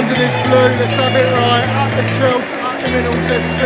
under this blue. Let's have it right. Up the Chels, up the Minerals FC.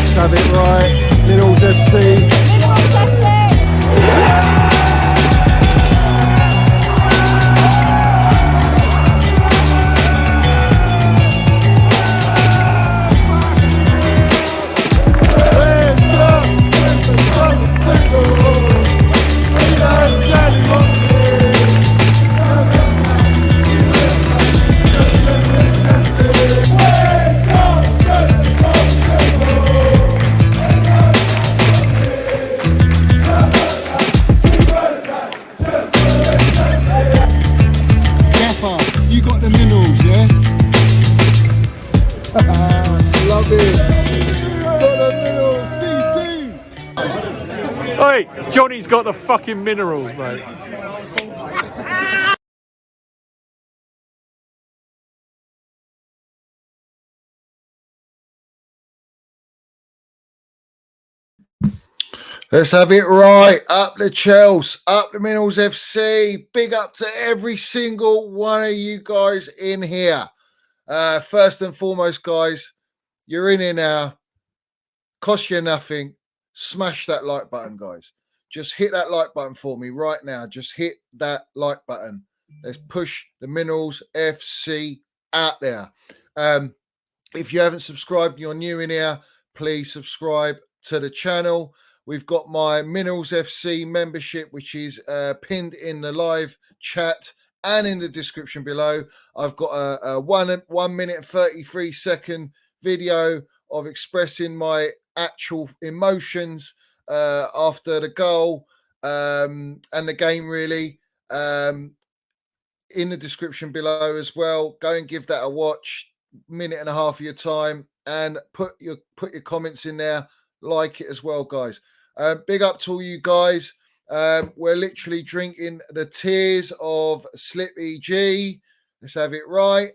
Let's have it right. Minerals FC. Kepa, you got the minerals, yeah? Love it. Got the minerals, TT. Oi, Johnny's got the fucking minerals, mate. Let's have it right. Up the Chels, up the Minerals FC. Big up to every single one of you guys in here. First and foremost, guys, you're in here now. Cost you nothing. Smash that like button, guys. Just hit that like button for me right now. Just hit that like button. Let's push the Minerals FC out there. If you haven't subscribed, you're new in here, please subscribe to the channel. We've got my Minerals FC membership, which is pinned in the live chat and in the description below. I've got a 1 minute and 33 second video of expressing my actual emotions after the goal and the game, really. In the description below as well. Go and give that a watch. Minute and a half of your time, and put your comments in there. Like it as well, guys. Big up to all you guys. We're literally drinking the tears of Slippy G. Let's have it right.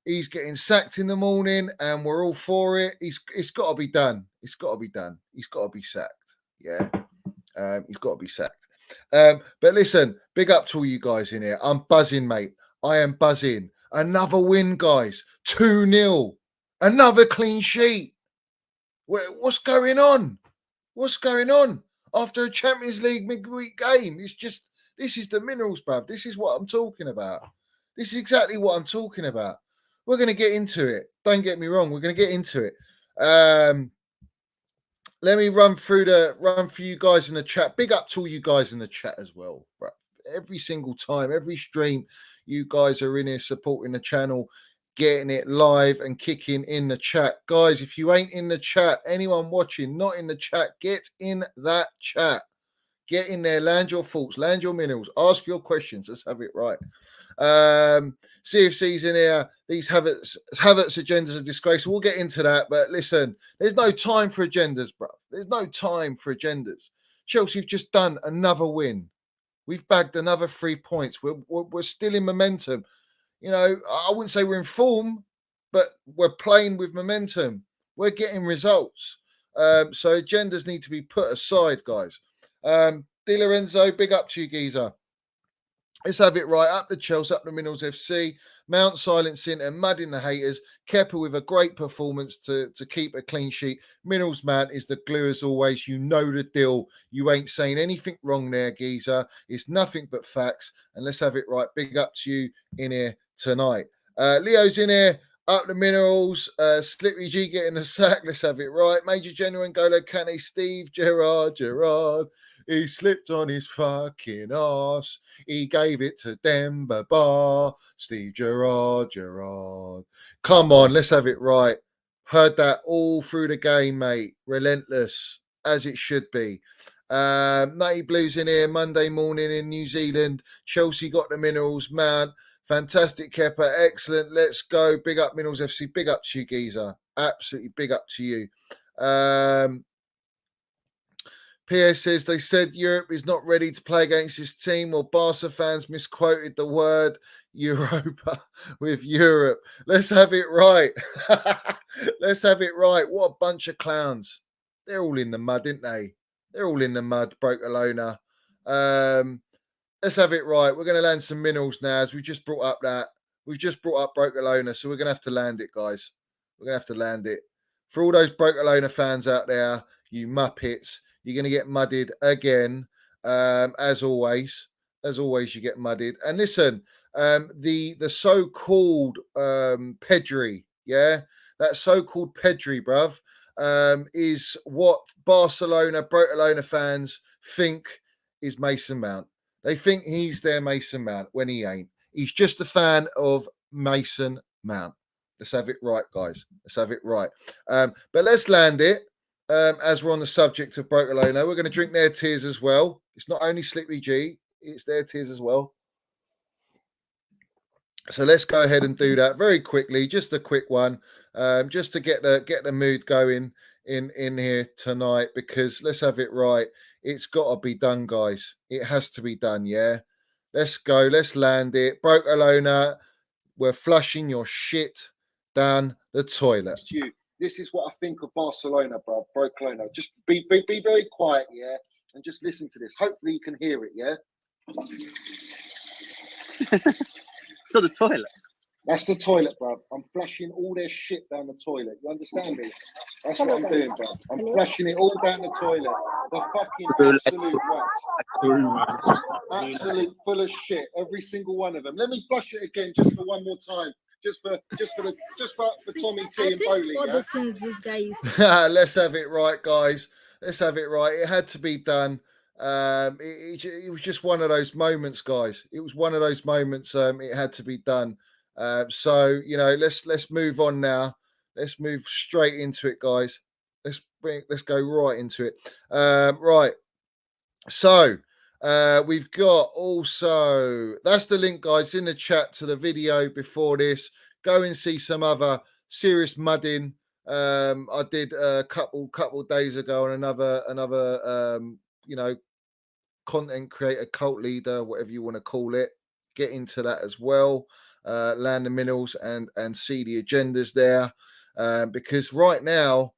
He's getting sacked in the morning, and we're all for it. It's got to be done. It's got to be done. He's got to be sacked. Yeah, he's got to be sacked. But listen, big up to all you guys in here. I'm buzzing, mate. I am buzzing. Another win, guys. 2-0. Another clean sheet. What's going on? What's going on? After a Champions League midweek game, this is the Minerals, bruv. This is what I'm talking about. This is exactly what I'm talking about. We're going to get into it. Don't get me wrong. We're going to get into it. Let me run for you guys in the chat. Big up to all you guys in the chat as well, bruv. Every single time, every stream, you guys are in here supporting the channel, getting it live and kicking in the chat. Guys, if you ain't in the chat, anyone watching not in the chat, get in that chat. Get in there, land your thoughts, land your minerals, ask your questions. Let's have it right. CFC's in here. These Havertz agendas are disgraceful. We'll get into that. But listen, there's no time for agendas, bro. There's no time for agendas. Chelsea have just done another win. We've bagged another 3 points. We're still in momentum. You know, I wouldn't say we're in form, but we're playing with momentum. We're getting results. So agendas need to be put aside, guys. Di Lorenzo, big up to you, geezer. Let's have it right. Up the Chels, up the Minerals FC. Mount silencing and mudding the haters. Kepa with a great performance to keep a clean sheet. Minerals man is the glue as always. You know the deal. You ain't saying anything wrong there, geezer. It's nothing but facts. And let's have it right. Big up to you in here tonight. Leo's in here. Up the Minerals. Slippy G getting the sack. Let's have it right. Major General N'Golo Kane, Steve, Gerard. He slipped on his fucking arse. He gave it to Demba Ba. Steve Gerard. Come on, let's have it right. Heard that all through the game, mate. Relentless, as it should be. Nutty Blues in here, Monday morning in New Zealand. Chelsea got the Minerals, man. Fantastic, Kepa. Excellent. Let's go. Big up, Minerals FC. Big up to you, geezer. Absolutely big up to you. PS says they said Europe is not ready to play against this team. Well, Barca fans misquoted the word Europa with Europe. Let's have it right. Let's have it right. What a bunch of clowns. They're all in the mud, didn't they? They're all in the mud, broke Alona. Let's have it right. We're going to land some minerals now, as we just brought up that. We've just brought up Broke Alona, so we're going to have to land it, guys. We're going to have to land it. For all those Broke Alona fans out there, you muppets, you're going to get mudded again, as always. As always, you get mudded. And listen, the so-called Pedri, yeah? That so-called Pedri, bruv, is what Barcelona, Broke Alona fans think is Mason Mount. They think he's their Mason Mount when he ain't. He's just a fan of Mason Mount. Let's have it right, guys. Let's have it right. But let's land it. As we're on the subject of Broke Alona, we're going to drink their tears as well. It's not only Slippy G, it's their tears as well. So let's go ahead and do that very quickly. Just a quick one, just to get the mood going in here tonight. Because let's have it right. It's got to be done, guys. It has to be done. Yeah, let's go. Let's land it. Broke Alona, we're flushing your shit down the toilet. This is what I think of Barcelona, bro. Broke Alona. Just be very quiet, yeah, and just listen to this. Hopefully you can hear it, yeah. To the toilet. That's the toilet, bro. I'm flushing all their shit down the toilet. You understand me? That's what I'm doing, bro. I'm flushing it all down the toilet. The fucking absolute rats. Absolute full of shit. Every single one of them. Let me flush it again just for one more time. Just for Tommy T and Bowley. Yeah? This guy is. Let's have it right, guys. Let's have it right. It had to be done. It was just one of those moments, guys. It was one of those moments. It had to be done. So you know, let's move on now. Let's move straight into it, guys. Let's go right into it. Right. So we've got also, that's the link, guys, in the chat to the video before this. Go and see some other serious mudding. I did a couple days ago on another you know, content creator, cult leader, whatever you want to call it. Get into that as well. Land the minerals and see the agendas there. Because right now,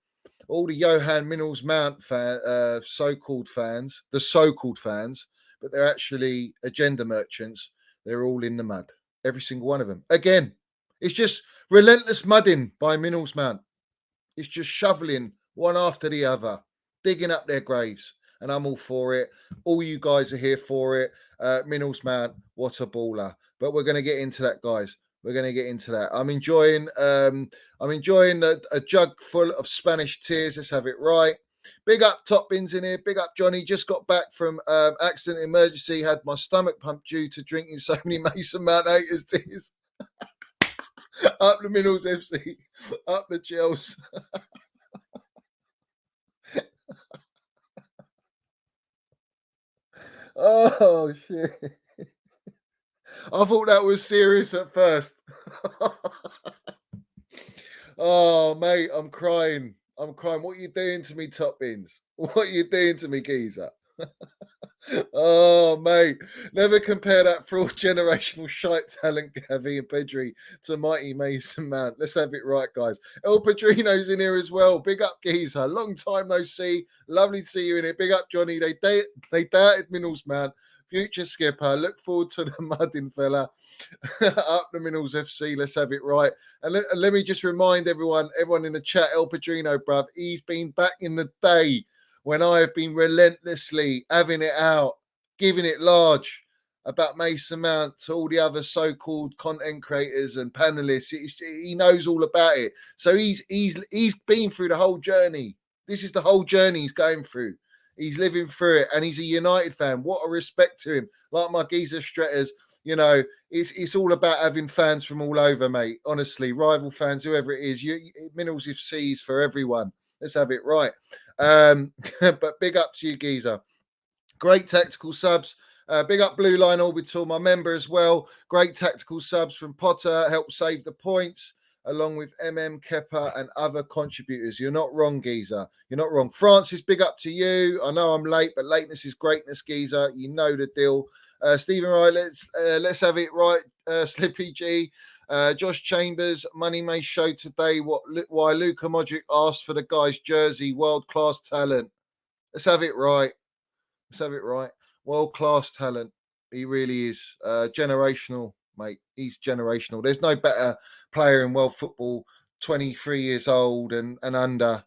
all the Johan Minerals Mount so-called fans, but they're actually agenda merchants. They're all in the mud. Every single one of them. Again, it's just relentless mudding by Minerals Mount. It's just shoveling one after the other, digging up their graves. And I'm all for it. All you guys are here for it. Minerals Mount, what a baller. But we're going to get into that, guys. We're going to get into that. I'm enjoying a jug full of Spanish tears. Let's have it right. Big up Top Bins in here. Big up Johnny. Just got back from accident emergency. Had my stomach pumped due to drinking so many Mason Mount haters tears. Up the Minerals FC. Up the Chels. Oh, shit. I thought that was serious at first. Oh, mate, I'm crying. What are you doing to me, Top Bins? What are you doing to me, geezer? Oh, mate. Never compare that fraud generational shite talent, Gavi and Pedri, to mighty Mason Mount. Let's have it right, guys. El Padrino's in here as well. Big up, geezer. Long time no see. Lovely to see you in here. Big up, Johnny. They doubted Minerals Mount future skipper. Look forward to the mudding fella. Up the Minerals FC. Let's have it right. And let me just remind everyone in the chat, El Padrino, bruv, he's been back in the day when I have been relentlessly having it out, giving it large about Mason Mount to all the other so-called content creators and panelists. He knows all about it. So he's been through the whole journey. This is the whole journey he's going through. He's living through it, and he's a United fan. What a respect to him. Like my geezer Stretters, you know, it's all about having fans from all over, mate. Honestly, rival fans, whoever it is, Minerals FC's for everyone. Let's have it right. But big up to you, geezer. Great tactical subs. Big up Blue Line Orbital, my member as well. Great tactical subs from Potter, help save the points, along with Kepa and other contributors. You're not wrong, geezer. You're not wrong. Francis, big up to you. I know I'm late, but lateness is greatness, geezer. You know the deal. Stephen Wright, let's have it right. Slippy G. Josh Chambers, Money May show today why Luka Modric asked for the guy's jersey. World-class talent. Let's have it right. Let's have it right. World-class talent. He really is. Generational, mate. He's generational. There's no better player in world football, 23 years old and under,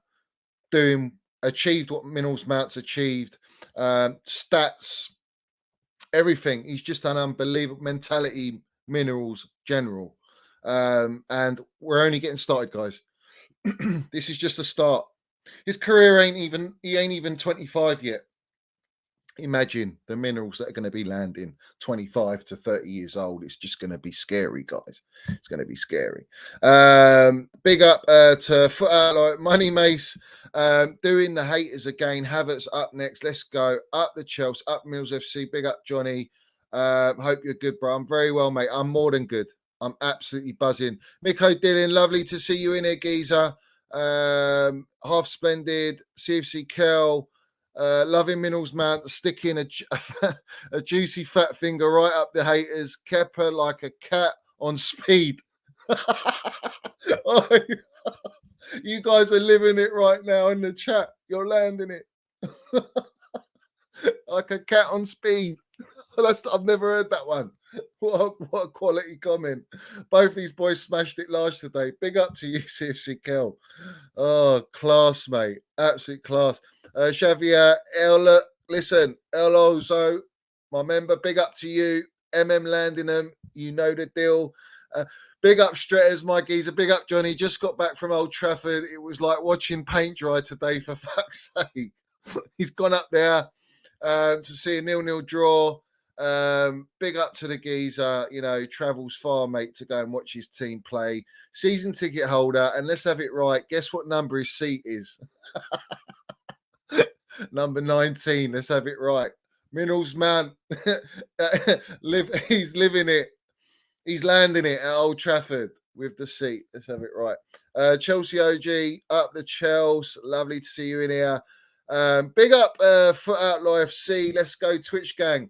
achieved what Minerals Mount's achieved. Stats, everything. He's just an unbelievable mentality, Minerals general. And we're only getting started, guys. This is just a start. His career ain't even 25 yet. Imagine the Minerals that are going to be landing 25 to 30 years old. It's just going to be scary, guys. It's going to be scary. Big up to Foot Out like Money Mace, doing the haters again. Havertz up next. Let's go. Up the Chels, up Mills FC. Big up, Johnny. Hope you're good, bro. I'm very well, mate. I'm more than good. I'm absolutely buzzing. Miko Dillon, lovely to see you in here, geezer. Half Splendid, CFC Kel. Loving Minerals Mount, sticking a juicy fat finger right up the haters. Kepa like a cat on speed. Oh, you guys are living it right now in the chat. You're landing it. Like a cat on speed. I've never heard that one. What a quality comment. Both these boys smashed it large today. Big up to you, CFC Kel. Oh, class, mate. Absolute class. Xavier, listen, El Ozo, my member, big up to you. Landingham, you know the deal. Big up Stretters, my geezer. Big up Johnny. Just got back from Old Trafford. It was like watching paint dry today, for fuck's sake. He's gone up there to see a 0-0 draw. Big up to the geezer, you know, travels far, mate, to go and watch his team play. Season ticket holder, and let's have it right. Guess what number his seat is? Number 19. Let's have it right. Minerals Mount, he's living it. He's landing it at Old Trafford with the seat. Let's have it right. Chelsea OG, up the Chels. Lovely to see you in here. Big up Foot Outlaw FC. Let's go Twitch gang.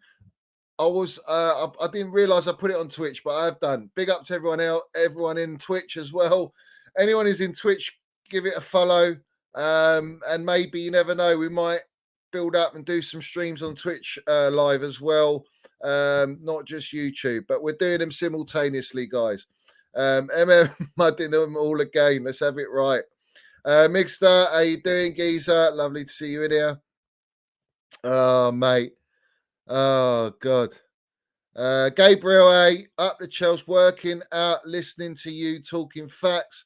I didn't realize I put it on Twitch, but I have done. Big up to everyone in Twitch as well. Anyone who's in Twitch, give it a follow. And maybe, you never know, we might build up and do some streams on Twitch live as well. Not just YouTube, but we're doing them simultaneously, guys. Mudding them all again. Let's have it right. Mixter, how you doing, geezer? Lovely to see you in here. Oh, mate. Oh, God. Gabriel A, up the Chels, working out, listening to you, talking facts.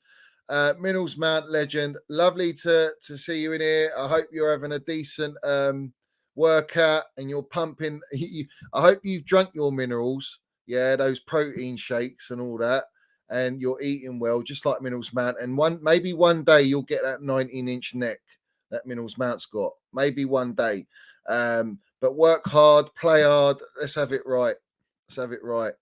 Minerals Mount legend. Lovely to see you in here. I hope you're having a decent workout and you're pumping. I hope you've drunk your minerals. Yeah, those protein shakes and all that. And you're eating well, just like Minerals Mount. And maybe one day you'll get that 19-inch neck that Minerals Mount's got. Maybe one day. But work hard, play hard. Let's have it right. Let's have it right.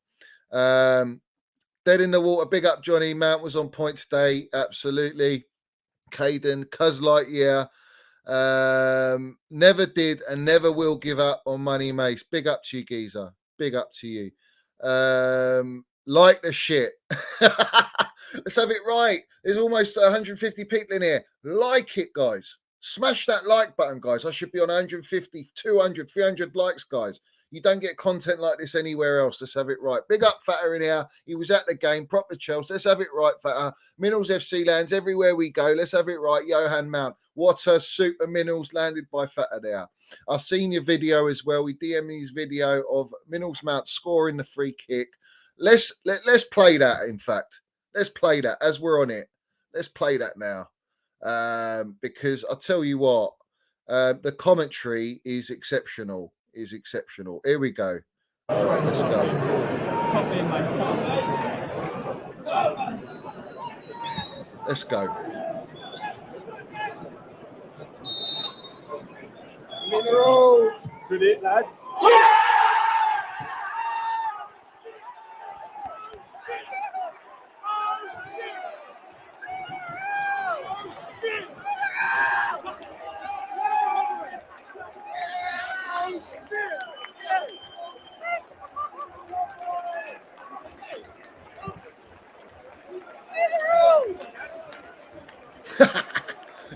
Dead in the water. Big up, Johnny. Mount was on point today. Absolutely. Caden, Cuz Lightyear. Never did and never will give up on Money Mace. Big up to you, geezer. Big up to you. Like the shit. Let's have it right. There's almost 150 people in here. Like it, guys. Smash that like button, guys. I should be on 150, 200, 300 likes, guys. You don't get content like this anywhere else. Let's have it right. Big up Fatter in here. He was at the game, proper Chels. Let's have it right, Fatter. Minerals FC lands everywhere we go. Let's have it right. Johan Mount. What a super Minerals landed by Fatter there. I've seen your video as well. We DM his video of Minerals Mount scoring the free kick. Let's play that, in fact. Let's play that as we're on it. Let's play that now. Because I'll tell you what, the commentary is exceptional. Here we go. Right, let's go. Let's go. Minerals. Good it, lad.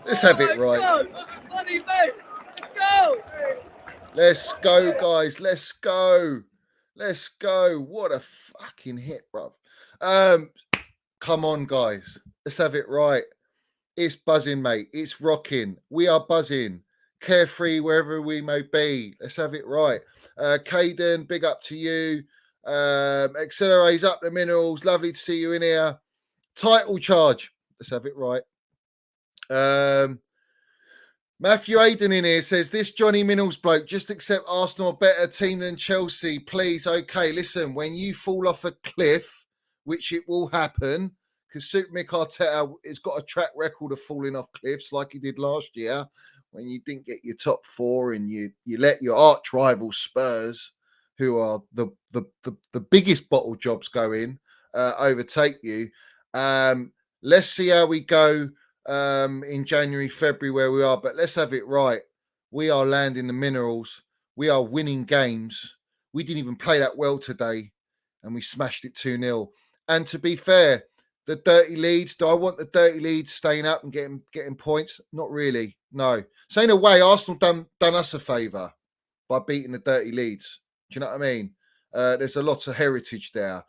Let's have it right. Let's go, guys. Let's go. Let's go. What a fucking hit, bro. Come on, guys. Let's have it right. It's buzzing, mate. It's rocking. We are buzzing. Carefree wherever we may be. Let's have it right. Caden, big up to you. Accelerates up the Minerals. Lovely to see you in here. Title charge. Let's have it right. Matthew Aiden in here says, this Johnny Minerals bloke, just accept Arsenal a better team than Chelsea, please. Okay, listen, when you fall off a cliff, which it will happen, because Super Mick Arteta has got a track record of falling off cliffs like he did last year, when you didn't get your top four and you let your arch rival Spurs, who are the biggest bottle jobs going, overtake you. Let's see how we go in January, February, where we are, but let's have it right. We are landing the Minerals. We are winning games. We didn't even play that well today, and we smashed it 2-0. And to be fair, the dirty Leeds, do I want the dirty Leeds staying up and getting points? Not really, no. So in a way, Arsenal done us a favour by beating the dirty Leeds. Do you know what I mean? There's a lot of heritage there.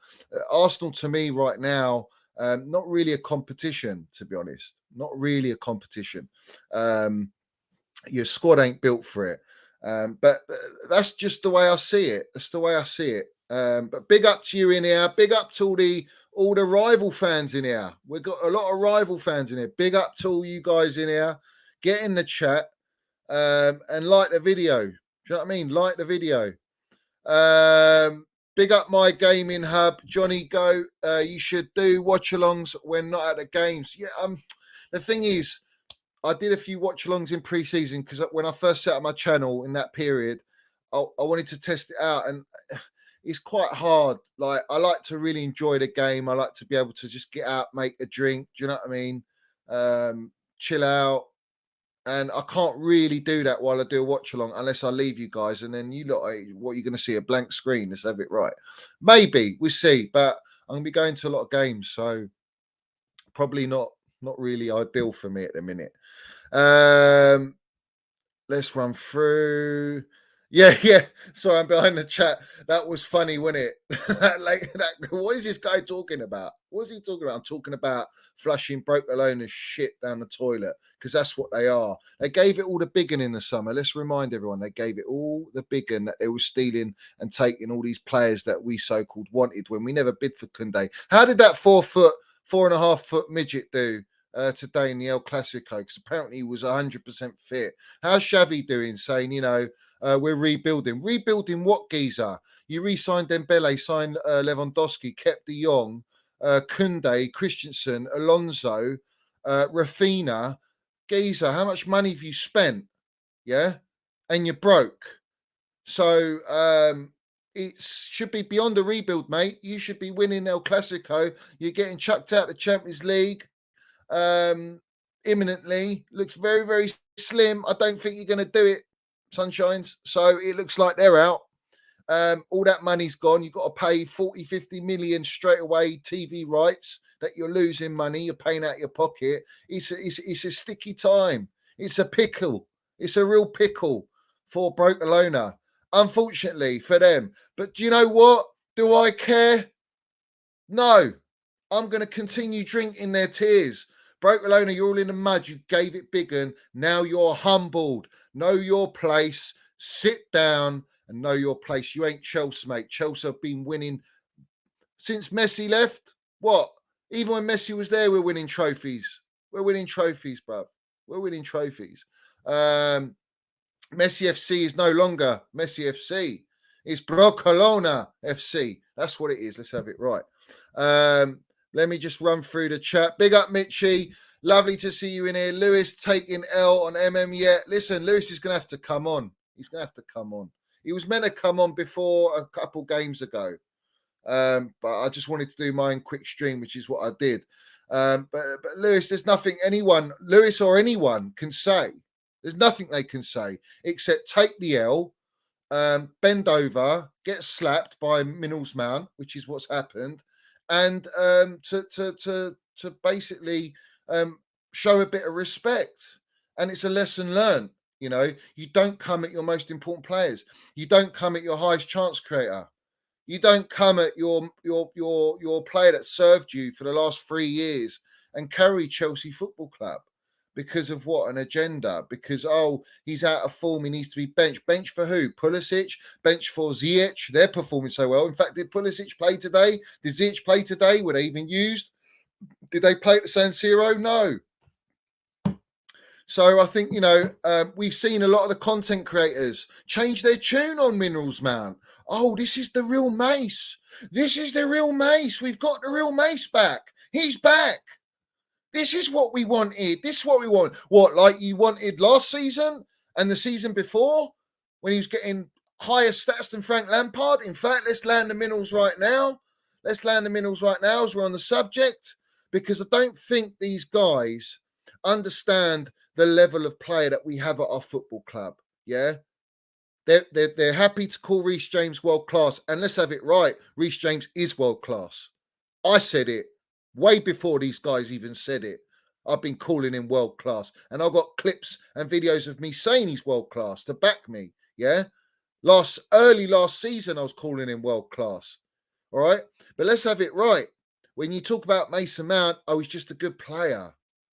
Arsenal, to me, right now, not really a competition, to be honest. Not really a competition. Your squad ain't built for it. But that's just the way I see it. That's the way I see it. But big up to you in here. Big up to all the rival fans in here. We've got a lot of rival fans in here. Big up to all you guys in here. Get in the chat and like the video. Do you know what I mean? Like the video. Big up my gaming hub, Johnny Go. You should do watch-alongs when not at the games. Yeah, the thing is, I did a few watch-alongs in pre-season because when I first set up my channel in that period, I wanted to test it out, and it's quite hard. Like, I like to really enjoy the game. I like to be able to just get out, make a drink. Do you know what I mean? Chill out. And I can't really do that while I do a watch along unless I leave you guys. And then you look, what you're going to see, a blank screen. Let's have it right. Maybe we'll see. But I'm going to be going to a lot of games. So probably not really ideal for me at the minute. Let's run through. Yeah. Sorry, I'm behind the chat. That was funny, wasn't it? What is this guy talking about? What's he talking about? I'm talking about flushing broke alone as shit down the toilet, because that's what they are. They gave it all the biggin in the summer. Let's remind everyone, they gave it all the biggin that they were stealing and taking all these players that we so-called wanted when we never bid for Koundé. How did that 4.5 foot midget do today in the El Clasico? Because apparently he was 100% fit. How's Xavi doing, saying, we're rebuilding? Rebuilding what, geezer? You re-signed Dembele, signed Lewandowski, kept De Jong, Koundé, Christensen, Alonso, Rafinha. Geezer, how much money have you spent? Yeah? And you're broke. So it should be beyond a rebuild, mate. You should be winning El Clasico. You're getting chucked out of the Champions League imminently. Looks very, very slim. I don't think you're going to do it, Sunshines. So it looks like they're out. All that money's gone. You've got to pay 40, 50 million straight away TV rights that you're losing money. You're paying out your pocket. It's a sticky time. It's a pickle. It's a real pickle for Barcelona. unfortunately for them. But do you know what? Do I care? No. I'm going to continue drinking their tears. Brokelona, you're all in the mud. You gave it big and now you're humbled. Know your place. Sit down and know your place. You ain't Chelsea, mate. Chelsea have been winning since Messi left. What? Even when Messi was there, we're winning trophies. We're winning trophies, bruv. We're winning trophies. Messi FC is no longer Messi FC. It's Brokelona FC. That's what it is. Let's have it right. Let me just run through the chat. Big up, Mitchie. Lovely to see you in here. Lewis taking L on MM yet. Listen, Lewis is going to have to come on. He's going to have to come on. He was meant to come on before a couple games ago. But I just wanted to do my own quick stream, which is what I did. But Lewis, there's nothing Lewis or anyone can say. There's nothing they can say except take the L, bend over, get slapped by Minerals Mount, which is what's happened, and to basically show a bit of respect. And it's a lesson learned. You know, you don't come at your most important players. You don't come at your highest chance creator. You don't come at your player that served you for the last 3 years and carry Chelsea Football Club because of what? An agenda. Because, he's out of form. He needs to be benched. Bench for who? Pulisic? Bench for Ziyech? They're performing so well. In fact, did Pulisic play today? Did Ziyech play today? Were they even used? Did they play at the San Siro? No. So I think, we've seen a lot of the content creators change their tune on Minerals Mount. Oh, this is the real Mace. This is the real Mace. We've got the real Mace back. He's back. This is what we wanted. This is what we want. What, like you wanted last season and the season before when he was getting higher stats than Frank Lampard? In fact, let's land the Minerals right now. Let's land the Minerals right now as we're on the subject, because I don't think these guys understand the level of player that we have at our football club. Yeah. They're happy to call Reece James world class. And let's have it right. Reece James is world class. I said it way before these guys even said it. I've been calling him world class. And I've got clips and videos of me saying he's world class to back me. Yeah. Early last season, I was calling him world class. All right. But let's have it right. When you talk about Mason Mount, he's just a good player.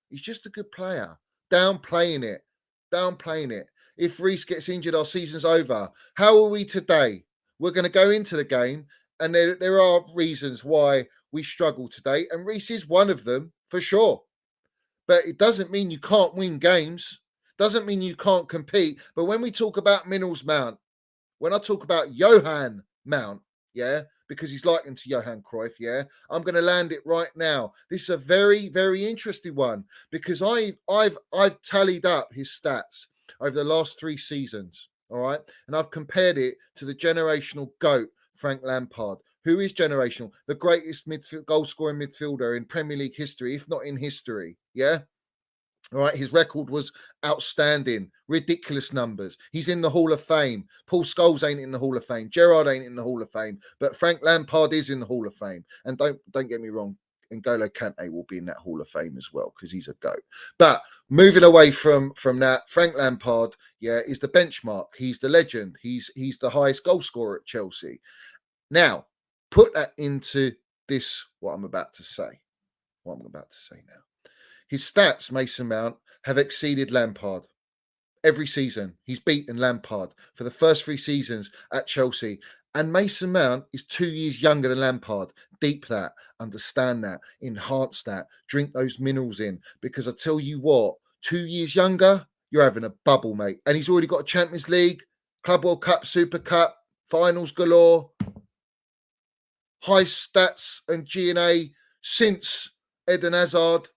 He's just a good player. Downplaying it. If Reece gets injured, our season's over. How are we today? We're going to go into the game, and there are reasons why we struggle today, and Reece is one of them for sure. But it doesn't mean you can't win games. Doesn't mean you can't compete. But when we talk about Minerals Mount, when I talk about Johan Mount, yeah, because he's likened to Johan Cruyff, yeah, I'm going to land it right now. This is a very, very interesting one because I've tallied up his stats over the last 3 seasons, all right, and I've compared it to the generational GOAT Frank Lampard, who is generational, the greatest goal-scoring midfielder in Premier League history, if not in history, yeah. All right, his record was outstanding, ridiculous numbers. He's in the Hall of Fame. Paul Scholes ain't in the Hall of Fame. Gerrard ain't in the Hall of Fame. But Frank Lampard is in the Hall of Fame. And don't get me wrong, N'Golo Kante will be in that Hall of Fame as well because he's a GOAT. But moving away from that, Frank Lampard, yeah, is the benchmark. He's the legend. He's the highest goal scorer at Chelsea. Now, put that into this, what I'm about to say. Now. His stats, Mason Mount, have exceeded Lampard every season. He's beaten Lampard for the first 3 seasons at Chelsea. And Mason Mount is 2 years younger than Lampard. Deep that, understand that, enhance that, drink those minerals in. Because I tell you what, 2 years younger, you're having a bubble, mate. And he's already got a Champions League, Club World Cup, Super Cup, finals galore, high stats and G&A since Eden Hazard,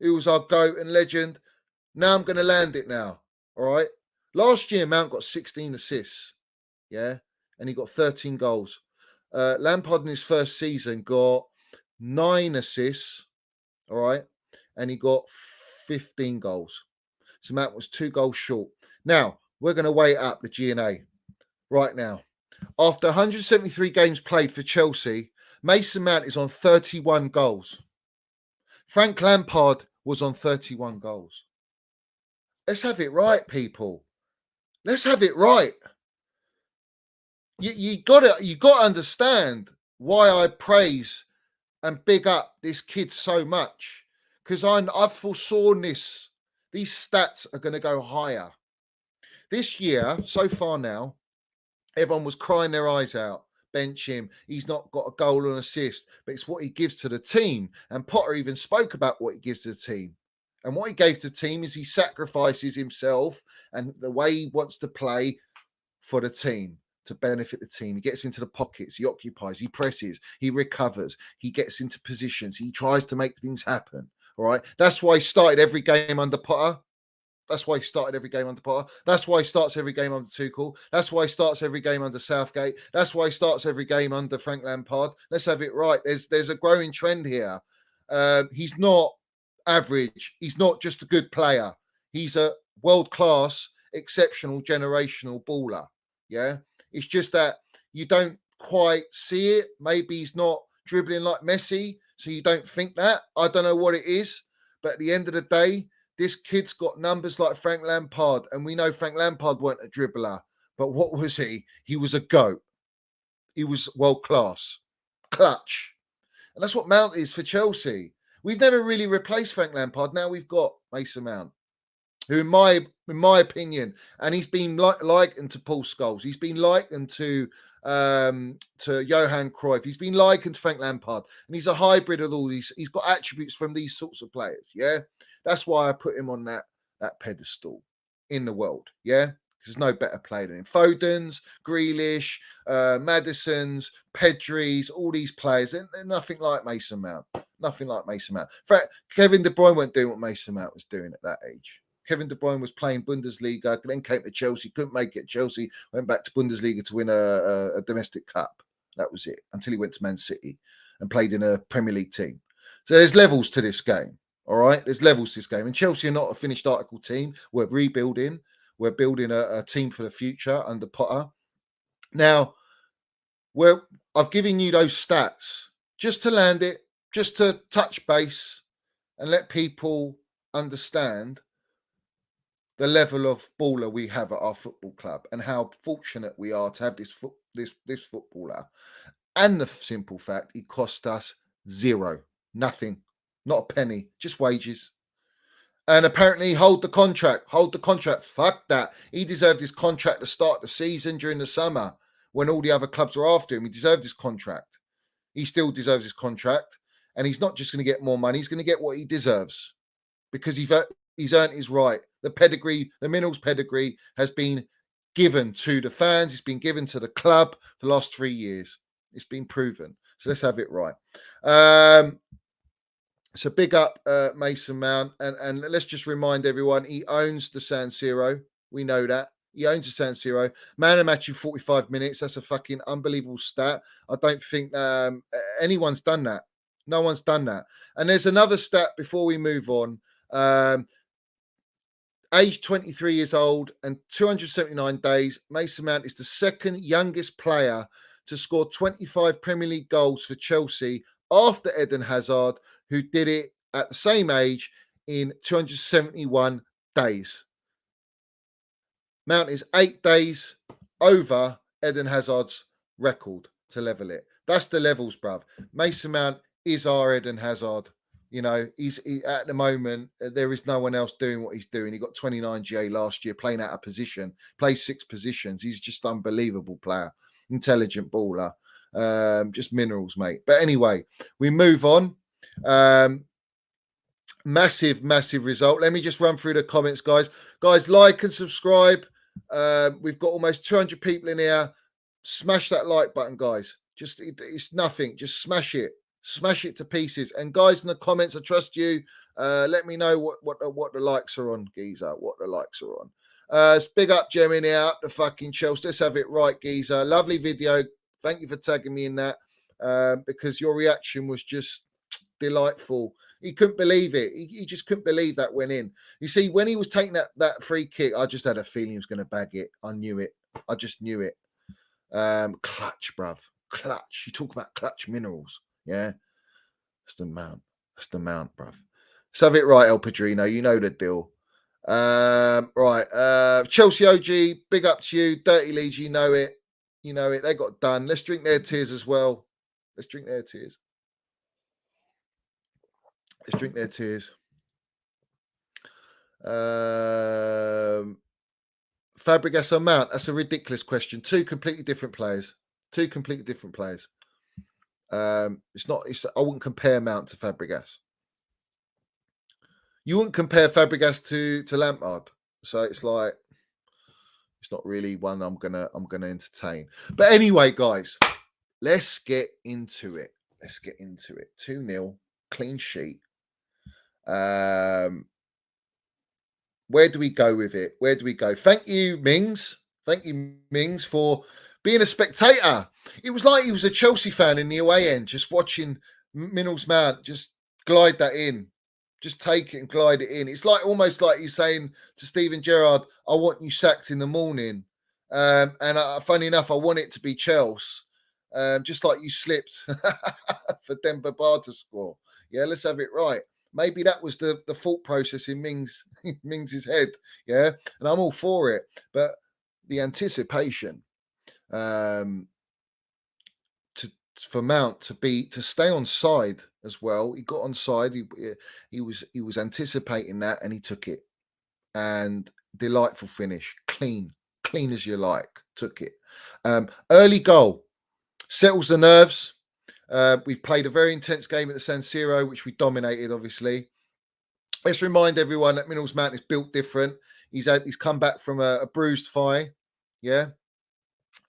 who was our GOAT and legend. Now I'm going to land it now. All right. Last year, Mount got 16 assists. Yeah. And he got 13 goals. Lampard in his first season got 9 assists. All right. And he got 15 goals. So Mount was 2 goals short. Now, we're going to weigh up the G&A right now. After 173 games played for Chelsea, Mason Mount is on 31 goals. Frank Lampard was on 31 goals. Let's have it right, people. Let's have it right. you got to understand why I praise and big up this kid so much, because I've foresawn this. These stats are going to go higher this year. So far now, everyone was crying their eyes out. Bench him. He's not got a goal or an assist, but it's what he gives to the team. And Potter even spoke about what he gives to the team. And what he gave to the team is he sacrifices himself and the way he wants to play for the team to benefit the team. He gets into the pockets, he occupies, he presses, he recovers, he gets into positions, he tries to make things happen. All right. That's why he started every game under Potter. That's why he started every game under Potter. That's why he starts every game under Tuchel. That's why he starts every game under Southgate. That's why he starts every game under Frank Lampard. Let's have it right. There's a growing trend here. He's not average. He's not just a good player. He's a world-class, exceptional, generational baller. Yeah. It's just that you don't quite see it. Maybe he's not dribbling like Messi, so you don't think that. I don't know what it is. But at the end of the day, this kid's got numbers like Frank Lampard, and we know Frank Lampard weren't a dribbler. But what was he? He was a GOAT. He was world-class. Clutch. And that's what Mount is for Chelsea. We've never really replaced Frank Lampard. Now we've got Mason Mount, who, in my opinion, and he's been likened to Paul Scholes. He's been likened to Johan Cruyff. He's been likened to Frank Lampard, and he's a hybrid of all these. He's got attributes from these sorts of players. Yeah, that's why I put him on that pedestal in the world. Yeah, because there's no better player than him. Foden's, Grealish, Maddison's, Pedri's, all these players. They're nothing like Mason Mount. Nothing like Mason Mount. In fact, Kevin De Bruyne weren't doing what Mason Mount was doing at that age. Kevin De Bruyne was playing Bundesliga, then came to Chelsea, couldn't make it. Chelsea went back to Bundesliga to win a domestic cup. That was it, until he went to Man City and played in a Premier League team. So there's levels to this game, all right? There's levels to this game. And Chelsea are not a finished article team. We're rebuilding. We're building a team for the future under Potter. Now, I've given you those stats just to land it, just to touch base and let people understand the level of baller we have at our football club and how fortunate we are to have this footballer. And the simple fact, it cost us zero, nothing, not a penny, just wages. And apparently hold the contract. Fuck that. He deserved his contract to start the season during the summer when all the other clubs were after him. He deserved his contract. He still deserves his contract. And he's not just going to get more money. He's going to get what he deserves because he's earned his right. The pedigree, the Minerals pedigree has been given to the fans. It's been given to the club for the last 3 years. It's been proven. So let's have it right. So big up Mason Mount. And let's just remind everyone, he owns the San Siro. We know that. He owns the San Siro. Man of match in 45 minutes. That's a fucking unbelievable stat. I don't think anyone's done that. No one's done that. And there's another stat before we move on. Age 23 years old and 279 days, Mason Mount is the second youngest player to score 25 Premier League goals for Chelsea after Eden Hazard, who did it at the same age in 271 days. Mount is 8 days over Eden Hazard's record to level it. That's the levels, bruv. Mason Mount is our Eden Hazard. You know, he's at the moment, there is no one else doing what he's doing. He got 29 GA last year, playing out of position, plays 6 positions. He's just unbelievable player, intelligent baller, just minerals, mate. But anyway, we move on. Massive result. Let me just run through the comments, guys. Guys, like and subscribe. We've got almost 200 people in here. Smash that like button, guys. It's nothing. Just smash it. Smash it to pieces. And guys in the comments, I trust you. Let me know what the likes are on, Geezer. What the likes are on. It's big up Gemini, up the fucking Chels. Let's have it right, Geezer. Lovely video. Thank you for tagging me in that because your reaction was just delightful. He couldn't believe it. He just couldn't believe that went in. You see, when he was taking that free kick, I just had a feeling he was going to bag it. I knew it. I just knew it. Clutch, bruv. Clutch. You talk about clutch minerals. Yeah, that's the mount. That's the mount, bruv. Let's have it right, El Padrino. You know the deal. Right. Chelsea OG, big up to you. Dirty Leeds, you know it. You know it. They got done. Let's drink their tears as well. Let's drink their tears. Let's drink their tears. Fabregas or Mount? That's a ridiculous question. Two completely different players. It's not. I wouldn't compare Mount to Fabregas. You wouldn't compare Fabregas to Lampard. So it's like it's not really one I'm gonna entertain. But anyway, guys, let's get into it. 2-0, clean sheet. Where do we go with it? Thank you, Mings. For being a spectator. It was like he was a Chelsea fan in the away end, just watching Minnals Mount just glide that in. Just take it and glide it in. It's like almost like he's saying to Steven Gerrard, I want you sacked in the morning. And funny enough, I want it to be Chels. Just like you slipped for Demba Ba to score. Yeah, let's have it right. Maybe that was the thought process in Mings's head, yeah, and I'm all for it. But the anticipation for Mount to stay on side as well. He got on side. He was anticipating that, and he took it. And delightful finish, clean as you like. Took it. Early goal settles the nerves. We've played a very intense game at the San Siro, which we dominated, obviously. Let's remind everyone that Minnals Mount is built different. He's come back from a bruised thigh. Yeah.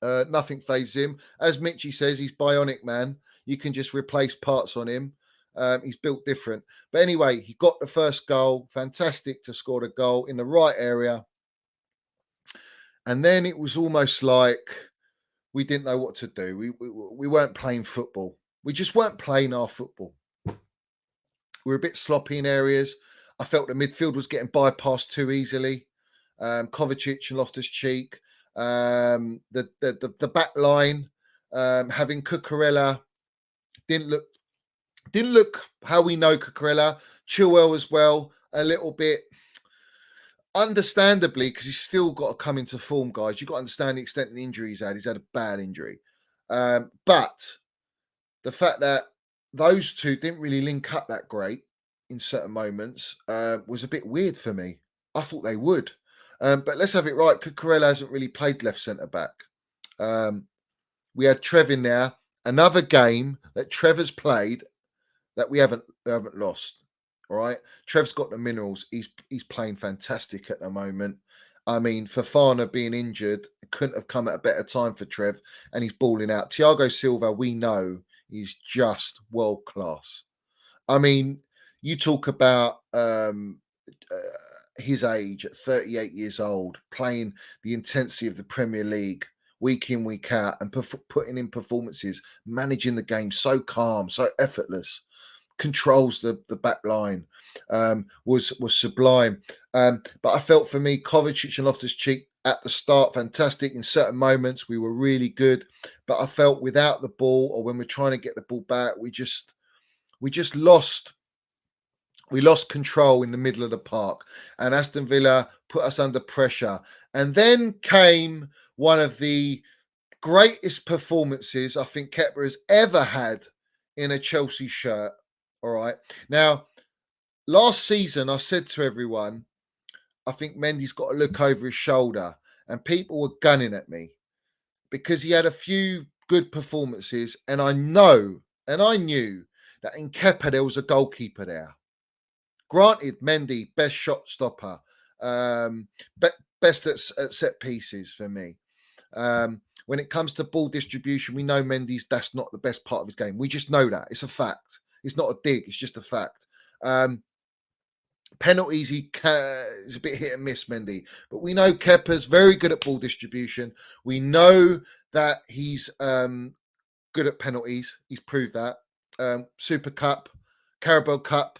Nothing phases him. As Mitchie says, he's bionic, man. You can just replace parts on him. He's built different. But anyway, he got the first goal. Fantastic to score the goal in the right area. And then it was almost like we didn't know what to do. We weren't playing football. We just weren't playing our football. We were a bit sloppy in areas. I felt the midfield was getting bypassed too easily. Kovacic and Loftus-Cheek. The back line, having Cucurella didn't look how we know Cucurella. Chilwell as well, a little bit. Understandably, because he's still got to come into form, guys. You've got to understand the extent of the injury he's had. He's had a bad injury. But the fact that those two didn't really link up that great in certain moments was a bit weird for me. I thought they would. But let's have it right. Cucurella hasn't really played left centre-back. We had Trev in there. Another game that Trevor's played that we haven't lost. All right. Trev's got the minerals. He's playing fantastic at the moment. I mean, Fofana being injured couldn't have come at a better time for Trev, and he's balling out. Thiago Silva, we know, is just world class. I mean, you talk about his age at 38 years old, playing the intensity of the Premier League week in, week out, and putting in performances, managing the game so calm, so effortless. Controls the back line, was sublime. But I felt for me, Kovacic and Loftus-Cheek at the start, fantastic. In certain moments, we were really good. But I felt without the ball, or when we're trying to get the ball back, we just lost. We lost control in the middle of the park, and Aston Villa put us under pressure. And then came one of the greatest performances I think Kepa has ever had in a Chelsea shirt. All right. Now, last season, I said to everyone, I think Mendy's got to look over his shoulder, and people were gunning at me because he had a few good performances, and I knew that in Kepa there was a goalkeeper there. Granted, Mendy, best shot stopper, best at set pieces for me. When it comes to ball distribution, we know that's not the best part of his game. We just know that. It's a fact. It's not a dig. It's just a fact. Penalties, is a bit hit and miss, Mendy. But we know Kepa's very good at ball distribution. We know that he's good at penalties. He's proved that. Super Cup, Carabao Cup,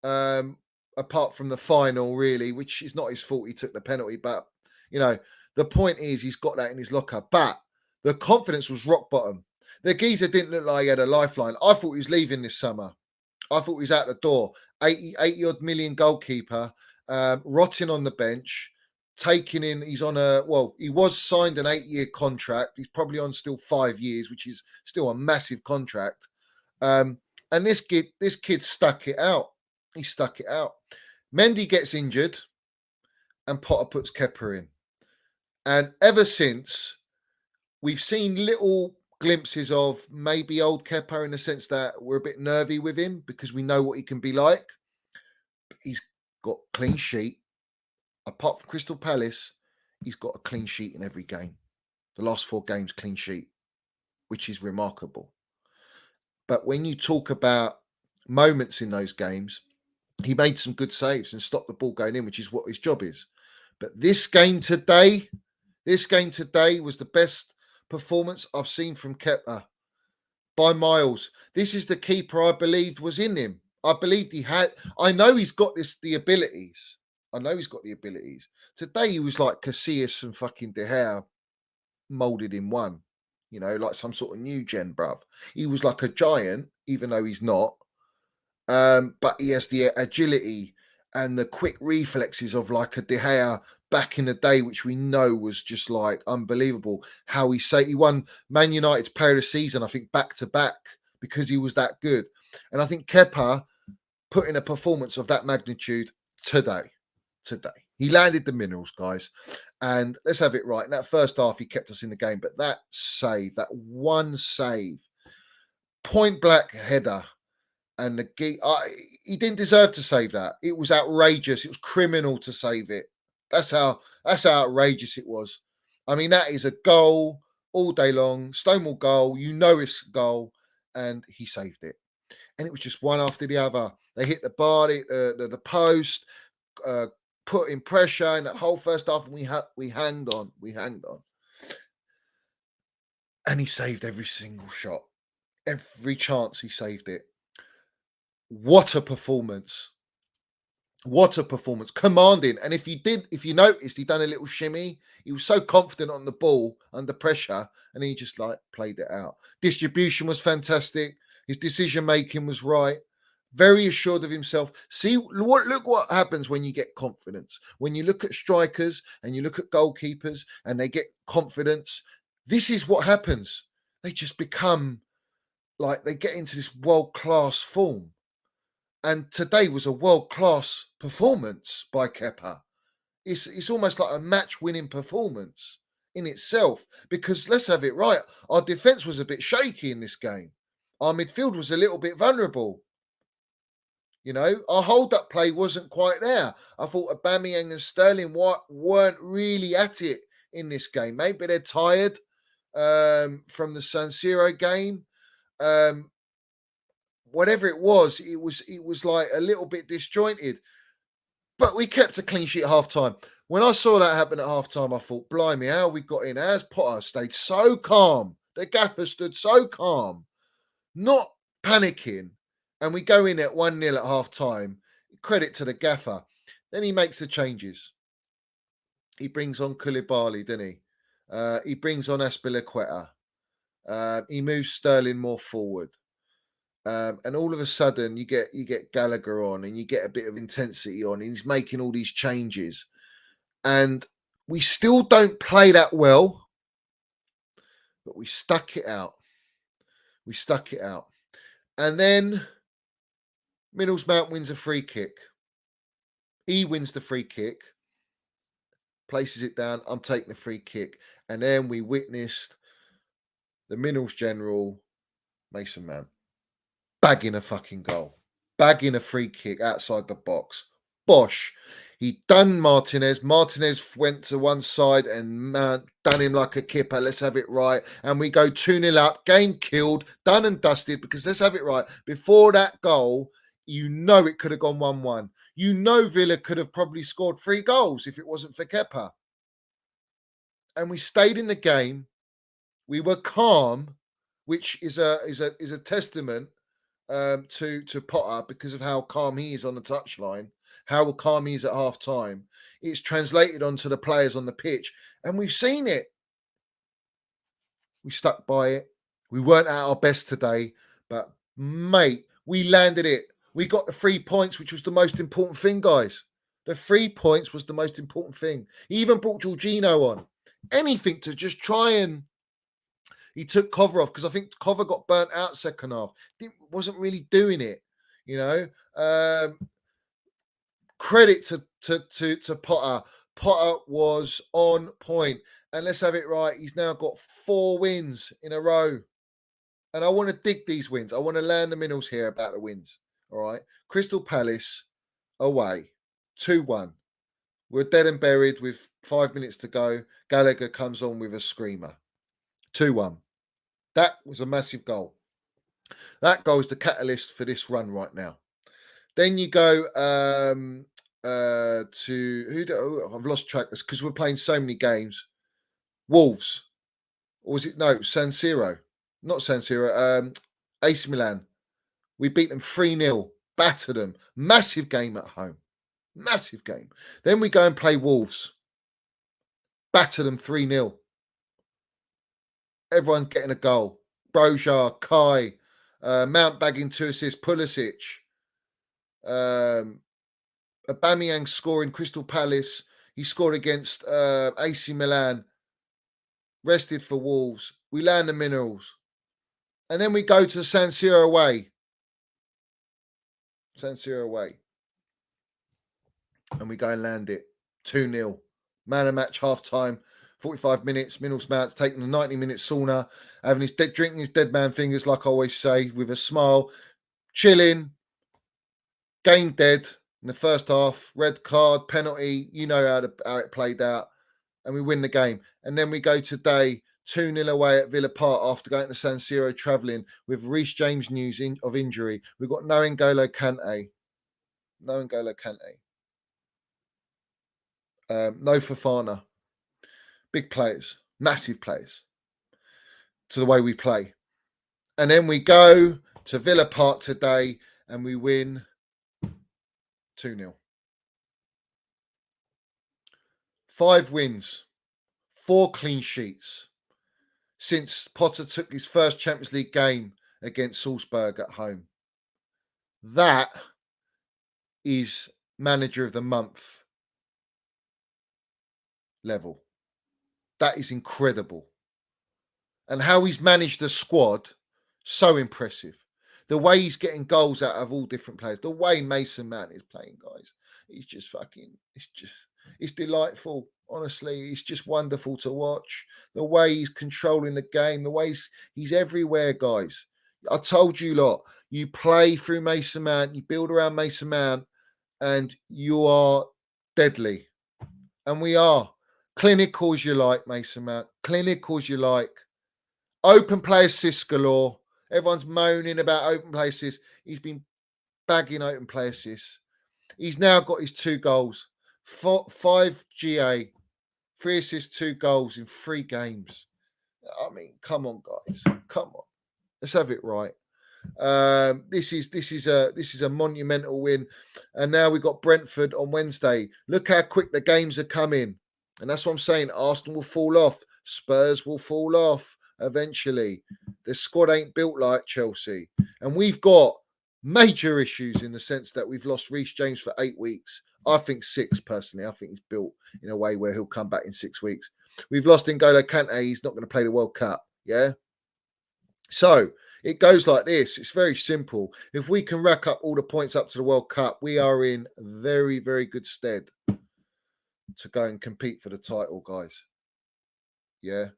apart from the final, really, which is not his fault he took the penalty. But, the point is he's got that in his locker. But the confidence was rock bottom. The geezer didn't look like he had a lifeline. I thought he was leaving this summer. I thought he was out the door. 80 odd million goalkeeper, rotting on the bench, taking in, he's on he was signed an 8-year contract. He's probably on still 5 years, which is still a massive contract. And this kid stuck it out. He stuck it out. Mendy gets injured and Potter puts Kepa in. And ever since, we've seen little glimpses of maybe old Kepa in the sense that we're a bit nervy with him because we know what he can be like. But he's got clean sheet. Apart from Crystal Palace, he's got a clean sheet in every game. The last 4 games, clean sheet, which is remarkable. But when you talk about moments in those games, he made some good saves and stopped the ball going in, which is what his job is. But this game today was the best performance I've seen from Kepa by miles. This is the keeper I believed was in him. I believed he had. I know he's got the abilities. Today he was like Casillas and fucking De Gea molded in one. You know, like some sort of new gen, bruv. He was like a giant, even though he's not. But he has the agility and the quick reflexes of like a De Gea back in the day, which we know was just like unbelievable. How he won Man United's Player of the Season, I think, back to back because he was that good. And I think Kepa put in a performance of that magnitude today. He landed the minerals, guys. And let's have it right. In that first half, he kept us in the game. But that one save, point blank header, and he didn't deserve to save that. It was outrageous. It was criminal to save it. That's how outrageous it was. I mean, that is a goal all day long. Stonewall goal. You know it's a goal. And he saved it. And it was just one after the other. They hit the bar, the post, put in pressure in that whole first half, and we hanged on. And he saved every single shot. Every chance he saved it. What a performance. Commanding. And if you noticed, he done a little shimmy. He was so confident on the ball under pressure, and he just like played it out. Distribution was fantastic. His decision making was right. Very assured of himself. Look what happens when you get confidence. When you look at strikers and you look at goalkeepers and they get confidence, this is what happens. They just become like they get into this world-class form. And today was a world-class performance by Kepa. It's almost like a match-winning performance in itself. Because let's have it right, our defence was a bit shaky in this game. Our midfield was a little bit vulnerable. You know, our hold-up play wasn't quite there. I thought Aubameyang and Sterling weren't really at it in this game. Maybe they're tired from the San Siro game. Whatever it was like a little bit disjointed. But we kept a clean sheet at half-time. When I saw that happen at half-time, I thought, blimey, how we got in? How's Potter stayed so calm? The gaffer stood so calm, not panicking. And we go in at 1-0 at half-time. Credit to the gaffer. Then he makes the changes. He brings on Koulibaly, doesn't he? He brings on Azpilicueta. He moves Sterling more forward. And all of a sudden, you get Gallagher on, and you get a bit of intensity on. And he's making all these changes, and we still don't play that well, but we stuck it out. And then Middlesbrough wins a free kick. He wins the free kick, places it down. I'm taking the free kick, and then we witnessed the Minerals general Mason Mount bagging a fucking goal, bagging a free kick outside the box. Bosh. He done Martinez. Martinez went to one side and done him like a Kepa. Let's have it right. And we go 2-0 up. Game killed. Done and dusted, because let's have it right. Before that goal, you know it could have gone 1-1. You know Villa could have probably scored 3 goals if it wasn't for Kepa. And we stayed in the game. We were calm, which is a testament to Potter, because of how calm he is on the touchline, how calm he is at half time. It's translated onto the players on the pitch, and we've seen it. We stuck by it. We weren't at our best today, but mate, we landed it. We got the 3 points, which was the most important thing, guys. The 3 points was the most important thing. He even brought Jorginho on. Anything to just try and... He took Cover off because I think Cover got burnt out second half. Wasn't really doing it, you know. Credit to Potter. Potter was on point. And let's have it right. He's now got 4 wins in a row. And I want to dig these wins. I want to land the minerals here about the wins. All right. Crystal Palace away. 2-1. We're dead and buried with 5 minutes to go. Gallagher comes on with a screamer. 2-1. That was a massive goal. That goal is the catalyst for this run right now. Then you go I've lost track because we're playing so many games. Wolves. Or was it? No, San Siro. Not San Siro. AC Milan. We beat them 3-0. Battered them. Massive game at home. Massive game. Then we go and play Wolves. Batter them 3-0. Everyone getting a goal. Broja, Kai, Mount bagging 2 assists, Pulisic, Aubameyang scoring, Crystal Palace. He scored against AC Milan. Rested for Wolves. We land the minerals. And then we go to San Siro away. San Siro away. And we go and land it. 2-0. Man of match, half time. 45 minutes, Minerals Mount's taking a 90-minute sauna, having his drinking his dead man fingers, like I always say, with a smile, chilling, game dead in the first half, red card, penalty, you know how it played out, and we win the game. And then we go today 2-0 away at Villa Park after going to San Siro travelling with Reece James news of injury. We've got no N'Golo Kante. No Fofana. Big players, massive players to the way we play. And then we go to Villa Park today and we win 2-0. 5 wins, 4 clean sheets since Potter took his first Champions League game against Salzburg at home. That is manager of the month level. That is incredible. And how he's managed the squad, so impressive. The way he's getting goals out of all different players, the way Mason Mount is playing, guys, it's delightful. Honestly, it's just wonderful to watch. The way he's controlling the game, the way he's everywhere, guys. I told you lot, you play through Mason Mount, you build around Mason Mount, and you are deadly. And we are. Clinical as you like, Mason Mount. Clinical as you like. Open play assists galore. Everyone's moaning about open play assists. He's been bagging open play assists. He's now got his 2 goals. 5 GA. 3 assists, 2 goals in 3 games. I mean, come on, guys. Come on. Let's have it right. This is a monumental win. And now we've got Brentford on Wednesday. Look how quick the games are coming. And that's what I'm saying. Arsenal will fall off. Spurs will fall off eventually. The squad ain't built like Chelsea. And we've got major issues in the sense that we've lost Reece James for 8 weeks. I think 6, personally. I think he's built in a way where he'll come back in 6 weeks. We've lost N'Golo Kante. He's not going to play the World Cup. Yeah? So it goes like this. It's very simple. If we can rack up all the points up to the World Cup, we are in very, very good stead to go and compete for the title, guys. Yeah.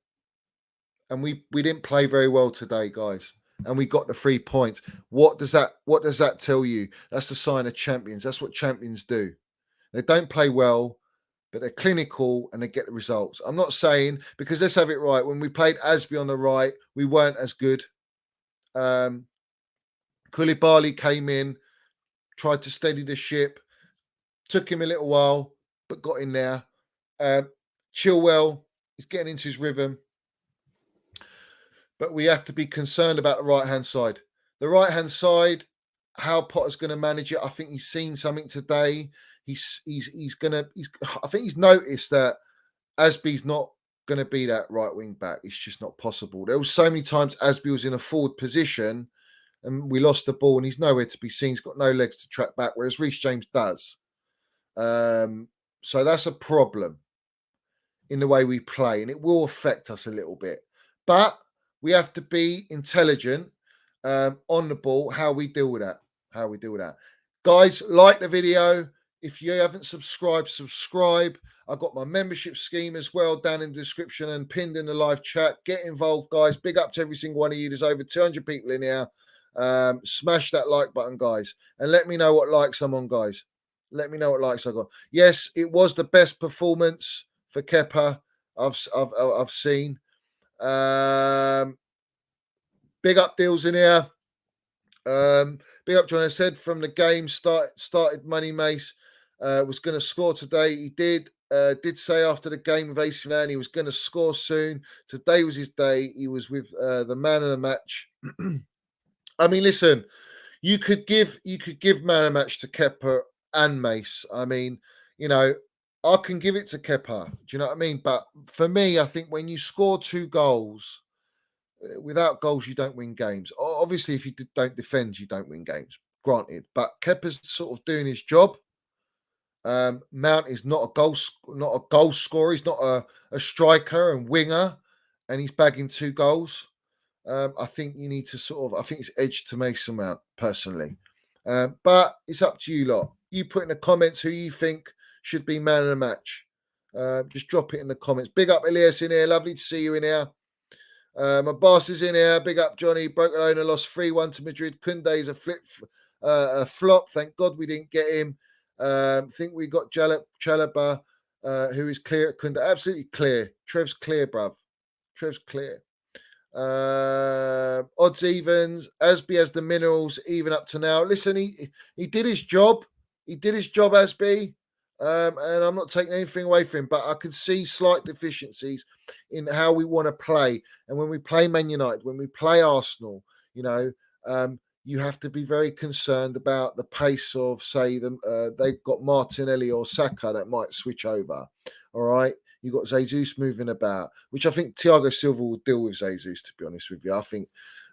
And we didn't play very well today, guys. And we got the 3 points. What does that tell you? That's the sign of champions. That's what champions do. They don't play well, but they're clinical and they get the results. I'm not saying, because let's have it right. When we played Asby on the right, we weren't as good. Koulibaly came in, tried to steady the ship. Took him a little while, but got in there. Chilwell is getting into his rhythm. But we have to be concerned about the right-hand side. The right-hand side, how Potter's going to manage it. I think he's seen something today. I think he's noticed that Asby's not going to be that right wing back. It's just not possible. There was so many times Asby was in a forward position and we lost the ball and he's nowhere to be seen. He's got no legs to track back, whereas Reece James does. So that's a problem in the way we play, and it will affect us a little bit. But we have to be intelligent on the ball, how we deal with that. Guys, like the video. If you haven't subscribed, subscribe. I've got my membership scheme as well down in the description and pinned in the live chat. Get involved, guys. Big up to every single one of you. There's over 200 people in here. Smash that like button, guys, and let me know what likes I'm on, guys. Let me know what likes I got. Yes, it was the best performance for Kepa I've seen. Big up Deals in here. Big up John. I said from the game started Money Mace was going to score today. He did say after the game with AC Milan he was going to score soon. Today was his day. He was with the man of the match. I mean, listen, you could give man of the match to Kepa and Mace. I mean, you know, I can give it to Kepa. Do you know what I mean? But for me, I think when you score 2 goals, without goals, you don't win games. Obviously, if you don't defend, you don't win games. Granted, but Kepa's sort of doing his job. Mount is not a goal scorer. He's not a striker and winger, and he's bagging 2 goals. I think you need to I think it's edge to Mason Mount personally. But it's up to you lot. You put in the comments who you think should be man of the match. Just drop it in the comments. Big up Elias in here. Lovely to see you in here. My boss is in here. Big up Johnny. Broke owner lost 3-1 to Madrid. Kunde is a flop. Thank God we didn't get him. Think we got Chalaba, who is clear at Kunde. Absolutely clear. Trev's clear, bruv. Trev's clear. Odds evens. Asby has the minerals even up to now. Listen, he did his job. He did his job, Asby. And I'm not taking anything away from him, but I can see slight deficiencies in how we want to play. And when we play Man United, when we play Arsenal, you know, you have to be very concerned about the pace of, say, they've got Martinelli or Saka that might switch over. All right. You've got Jesus moving about, which I think Thiago Silva will deal with Jesus, to be honest with you. I think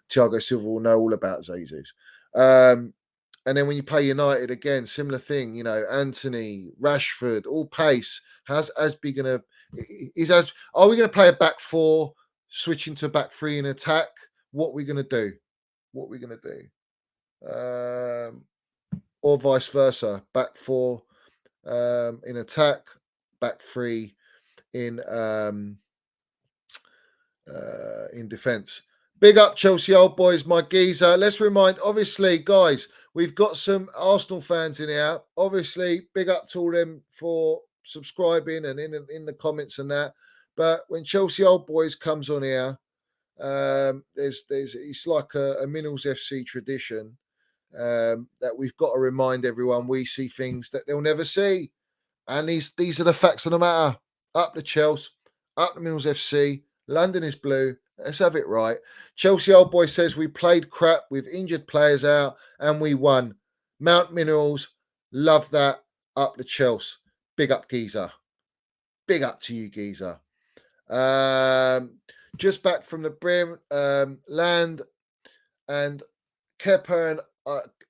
Thiago Silva will know all about Jesus. And then when you play United again, similar thing, you know, Anthony, Rashford, all pace. Are we going to play a back 4, switching to a back 3 in attack? What are we going to do? Or vice versa, back 4 in attack, back 3 in defense. Big up Chelsea old boys, my geezer. Let's remind, obviously, guys, we've got some Arsenal fans in here. Obviously, big up to all them for subscribing and in the comments and that. But when Chelsea old boys comes on here, it's like a Minerals FC tradition that we've got to remind everyone we see things that they'll never see. And these are the facts of the matter. Up the Chels, up the Minerals FC. London is blue. Let's have it right. Chelsea old boy says we played crap with injured players out and we won. Mount Minerals, love that. Up the Chels. Big up, geezer. Big up to you, geezer. Just back from the Brim land and Kepa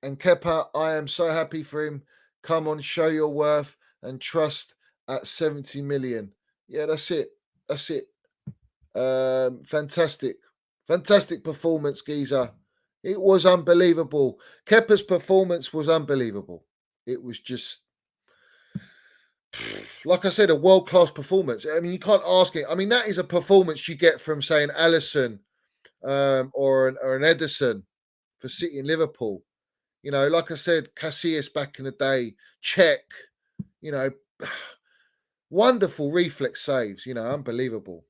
and Kepa. I am so happy for him. Come on, show your worth and trust at 70 million. Yeah, that's it. Fantastic performance, geezer. It was unbelievable. Kepa's performance was unbelievable. It was just, like I said, a world-class performance. I mean, you can't ask it. I mean, that is a performance you get from, say, an Alisson or an Edison for City and Liverpool. You know, like I said, Casillas back in the day, Czech, you know, wonderful reflex saves, you know, unbelievable.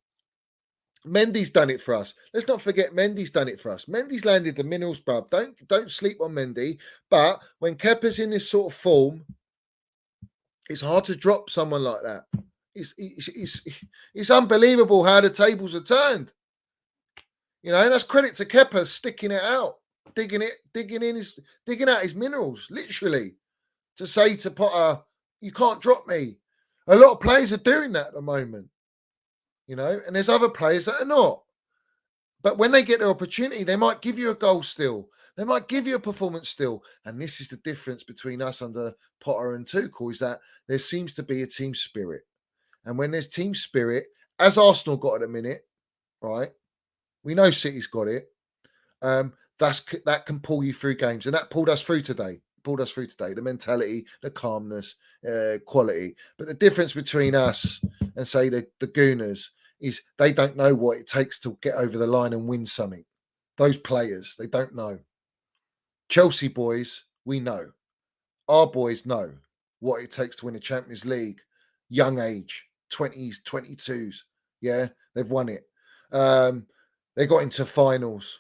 Mendy's done it for us. Let's not forget Mendy's done it for us. Mendy's landed the minerals, bruv. Don't sleep on Mendy. But when Kepa's in this sort of form, it's hard to drop someone like that. It's unbelievable how the tables are turned. You know, and that's credit to Kepa sticking it out, digging out his minerals, literally, to say to Potter, you can't drop me. A lot of players are doing that at the moment. You know, and there's other players that are not. But when they get their opportunity, they might give you a goal still. They might give you a performance still. And this is the difference between us under Potter and Tuchel, is that there seems to be a team spirit. And when there's team spirit, as Arsenal got at a minute, right? We know City's got it. That can pull you through games. And that pulled us through today. The mentality, the calmness, quality. But the difference between us and, say, the Gooners is they don't know what it takes to get over the line and win something. Those players, they don't know. Chelsea boys, we know. Our boys know what it takes to win a Champions League. Young age, 20s, 22s. Yeah, they've won it. They got into finals.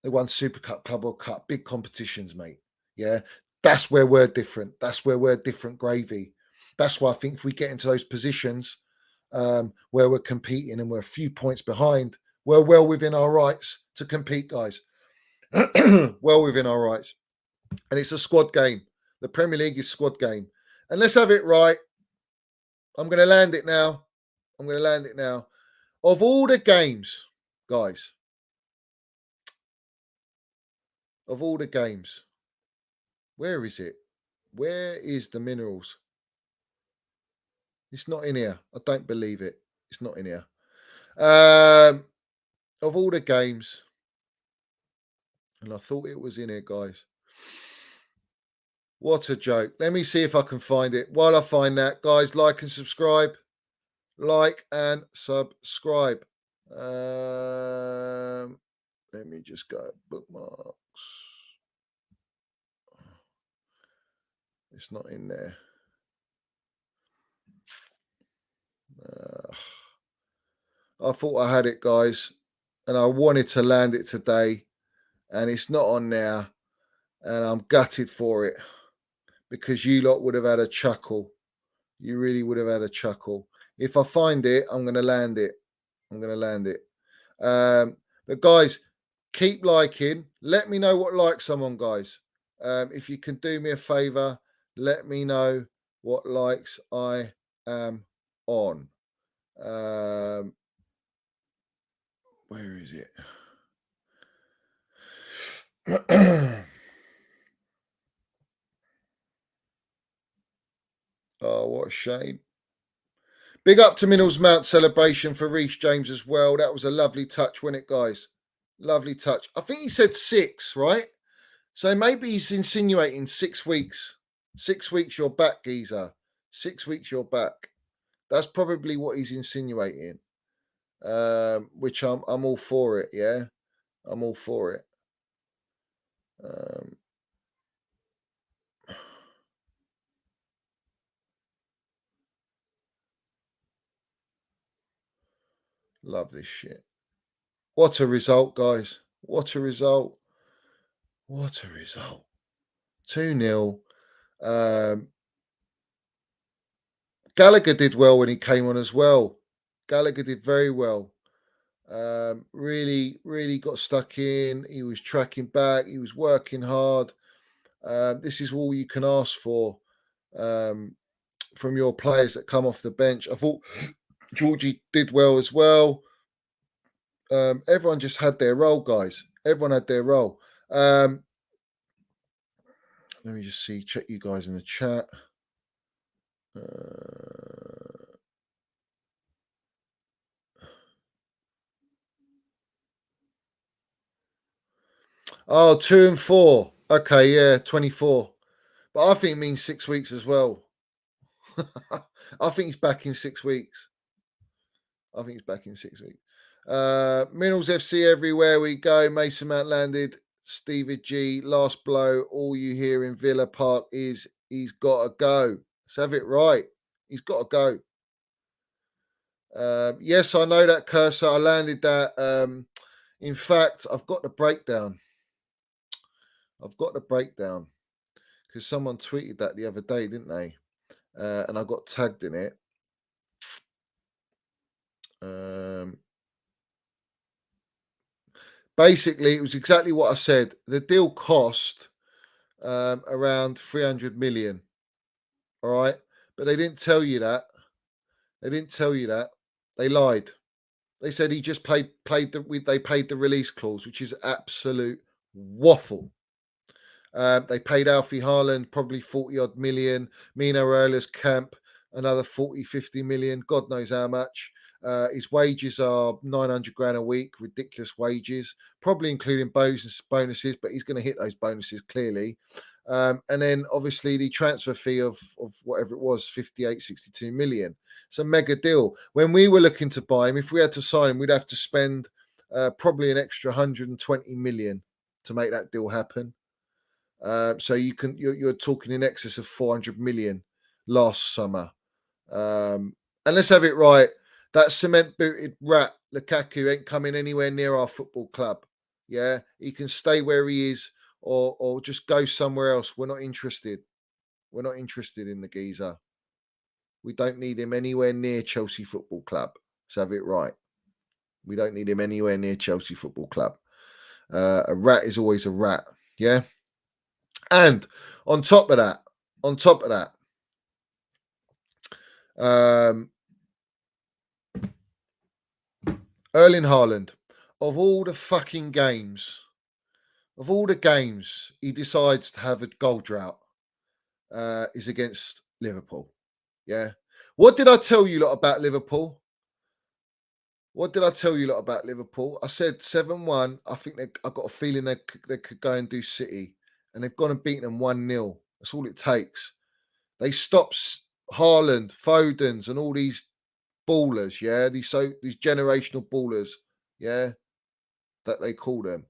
They won Super Cup, Club World Cup, big competitions, mate. Yeah, that's where we're different. That's where we're different gravy. That's why I think if we get into those positions where we're competing and we're a few points behind, we're well within our rights to compete, guys. Well within our rights. And it's a squad game. The Premier League is squad game. And let's have it right. I'm going to land it now. Of all the games, guys, where is it? Where is the minerals? It's not in here. I don't believe it. It's not in here. Of all the games, and I thought it was in here, guys. What a joke. Let me see if I can find it. While I find that, guys, like and subscribe. Let me just go bookmarks. It's not in there. I thought I had it, guys, and I wanted to land it today, and it's not on there, and I'm gutted for it because you lot would have had a chuckle. You really would have had a chuckle. If I find it, I'm going to land it. But guys, keep liking. Let me know what likes I'm on, guys. If you can do me a favor, let me know what likes I am on. Where is it? Oh, what a shame. Big up to Minnell's Mount celebration for Reece James as well. That was a lovely touch, wasn't it, guys? Lovely touch. I think he said 6, right? So maybe he's insinuating 6 weeks. 6 weeks you're back, geezer. 6 weeks you're back. That's probably what he's insinuating. Which I'm all for it, yeah? I'm all for it. Love this shit. What a result, guys. What a result. 2-0. Gallagher did well when he came on as well. Gallagher did very well. Really got stuck in. He was tracking back. He was working hard. This is all you can ask for from your players that come off the bench. I thought Georgie did well as well. Everyone just had their role, guys. Everyone had their role. Let me just see. Check you guys in the chat. Oh, 2 and 4. Okay, yeah, 24. But I think it means 6 weeks as well. I think he's back in 6 weeks. Minerals FC everywhere we go. Mason Mount landed. Stevie G, last blow. All you hear in Villa Park is he's got to go. Let's have it right. He's got to go. Yes, I know that, Cursor. I landed that. In fact, I've got the breakdown. Because someone tweeted that the other day, didn't they? And I got tagged in it. Basically, it was exactly what I said. The deal cost around 300 million. All right. But they didn't tell you that. They lied. They said he just they paid the release clause, which is absolute waffle. They paid Alfie Haaland probably 40 odd million. Mino Raio's camp, another 40, 50 million. God knows how much. His wages are 900 grand a week, ridiculous wages, probably including bonuses, but he's going to hit those bonuses clearly. And then obviously the transfer fee of whatever it was, 58, 62 million. It's a mega deal. When we were looking to buy him, if we had to sign him, we'd have to spend probably an extra 120 million to make that deal happen. So you're talking in excess of 400 million last summer. And let's have it right. That cement booted rat Lukaku ain't coming anywhere near our football club. Yeah, he can stay where he is or just go somewhere else. We're not interested. We're not interested in the geezer. We don't need him anywhere near Chelsea Football Club. Let's have it right. We don't need him anywhere near Chelsea Football Club. A rat is always a rat. Yeah. And on top of that, Erling Haaland, of all the fucking games, he decides to have a goal drought is against Liverpool. Yeah. What did I tell you lot about Liverpool? I said 7-1. I think I got a feeling they could go and do City. And they've gone and beaten them 1-0. That's all it takes. They stopped Haaland, Fodens, and all these ballers, yeah, these generational ballers, yeah, that they call them,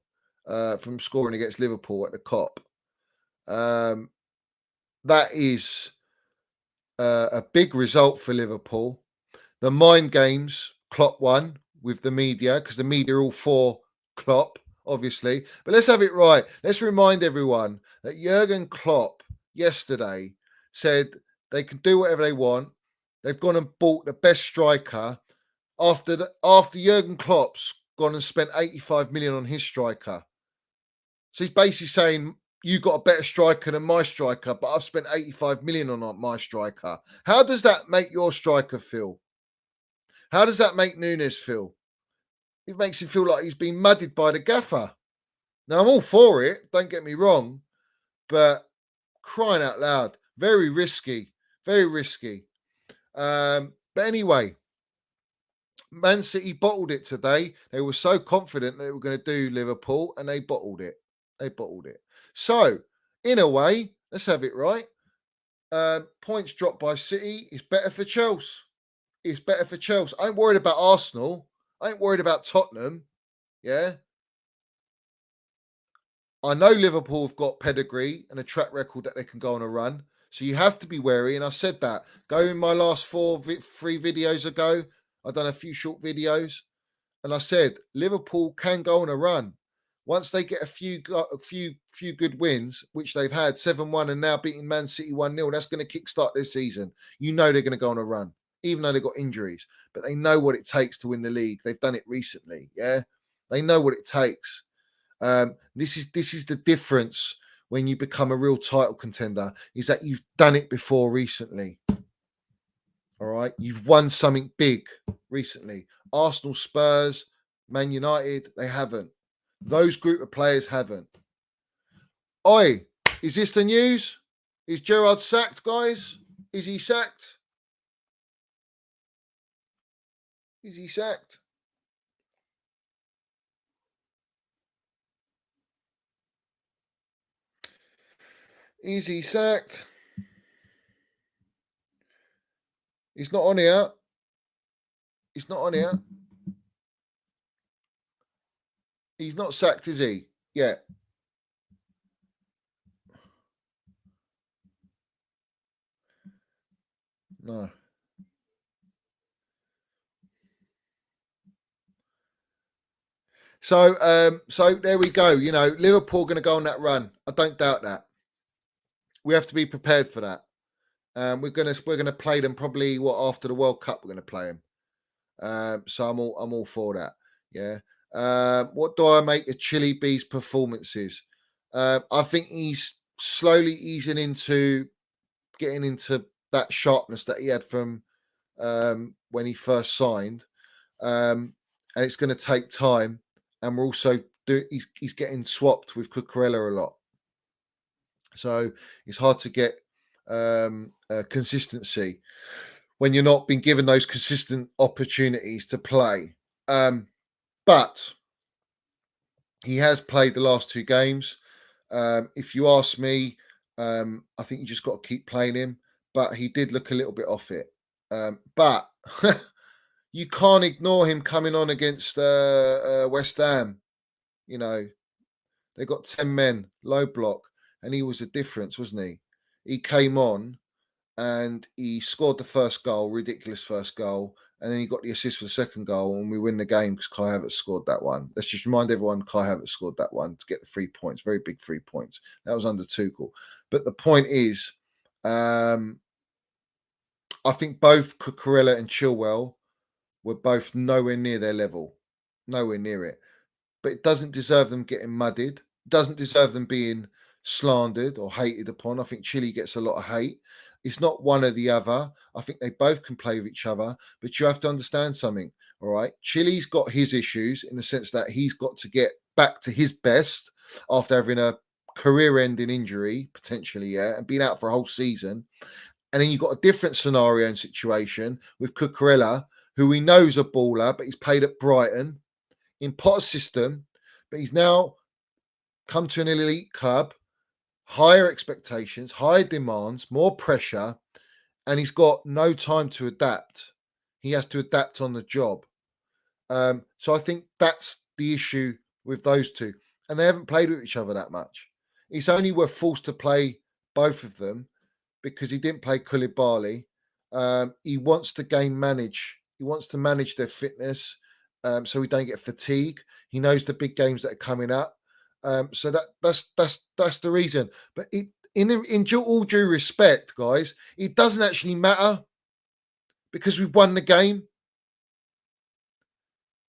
from scoring against Liverpool at the Kop. That is a big result for Liverpool. The mind games, Klopp won with the media because the media are all for Klopp, obviously. But let's have it right. Let's remind everyone that Jurgen Klopp yesterday said they can do whatever they want. They've gone and bought the best striker after Jurgen Klopp's gone and spent 85 million on his striker. So he's basically saying, you got a better striker than my striker, but I've spent 85 million on my striker. How does that make your striker feel? How does that make Nunes feel? It makes him feel like he's been mudded by the gaffer. Now, I'm all for it, don't get me wrong, but crying out loud, very risky, very risky. But anyway, Man City bottled it today. They were so confident they were going to do Liverpool, and they bottled it. So, in a way, let's have it right. Points dropped by City is better for Chelsea. I ain't worried about Arsenal. I ain't worried about Tottenham. Yeah. I know Liverpool have got pedigree and a track record that they can go on a run. So you have to be wary. And I said that. Go in my last 3 videos ago. I've done a few short videos. And I said, Liverpool can go on a run. Once they get a few good wins, which they've had 7-1 and now beating Man City 1-0, that's going to kickstart this season. You know they're going to go on a run, even though they've got injuries. But they know what it takes to win the league. They've done it recently. Yeah, they know what it takes. This is the difference when you become a real title contender, is that you've done it before recently. All right, you've won something big recently. Arsenal, Spurs, Man United, they haven't. Those group of players haven't. Oi, is this the news? Is Gerrard sacked, guys? Is he sacked? Is he sacked? Is he sacked? He's not on here. He's not on here. He's not sacked, is he? Yeah. No. So there we go. You know, Liverpool going to go on that run. I don't doubt that. We have to be prepared for that. We're gonna play them probably after the World Cup. We're gonna play them. So I'm all for that. Yeah. What do I make of Chili B's performances? I think he's slowly easing into getting into that sharpness that he had from when he first signed. And it's going to take time. And we're also he's getting swapped with Cucurella a lot. So it's hard to get consistency when you're not being given those consistent opportunities to play. But he has played the last 2 games. If you ask me, I think you just got to keep playing him. But he did look a little bit off it. But you can't ignore him coming on against West Ham. You know, they got 10 men, low block, and he was a difference, wasn't he? He came on and he scored the first goal, ridiculous first goal, and then he got the assist for the second goal, and we win the game because Kai Havertz scored that one. Let's just remind everyone Kai Havertz scored that one to get the 3 points, very big 3 points. That was under Tuchel. But the point is, I think both Cucurella and Chilwell were both nowhere near their level, nowhere near it. But it doesn't deserve them getting muddied, doesn't deserve them being slandered or hated upon. I think Chile gets a lot of hate. It's not one or the other. I think they both can play with each other, but you have to understand something, all right? Chile's got his issues in the sense that he's got to get back to his best after having a career-ending injury, potentially, yeah, and being out for a whole season. And then you've got a different scenario and situation with Cucurella, who we know is a baller, but he's played at Brighton in Potter's system, but he's now come to an elite club, higher expectations, higher demands, more pressure, and he's got no time to adapt. He has to adapt on the job. So I think that's the issue with those two. And they haven't played with each other that much. It's only we're forced to play both of them because he didn't play Koulibaly. He wants to manage. He wants to manage their fitness so we don't get fatigue. He knows the big games that are coming up. So that's the reason. But in all due respect, guys, it doesn't actually matter because we've won the game.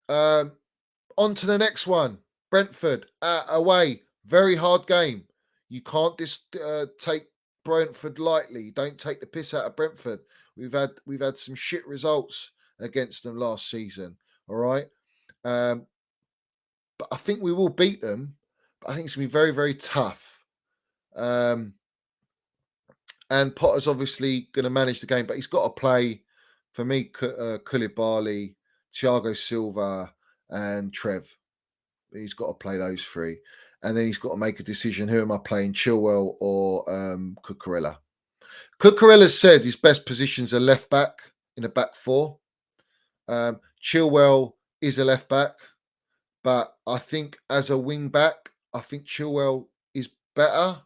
On to the next one. Brentford away. Very hard game. You can't just take Brentford lightly. Don't take the piss out of Brentford. We've had some shit results against them last season. All right. But I think we will beat them. But I think it's going to be very, very tough. And Potter's obviously going to manage the game, but he's got to play, for me, Koulibaly, Thiago Silva, and Trev. He's got to play those 3. And then he's got to make a decision. Who am I playing, Chilwell or Cucurella? Cucurella said his best positions are left back in a back 4. Chilwell is a left back. But I think as a wing back, I think Chilwell is better.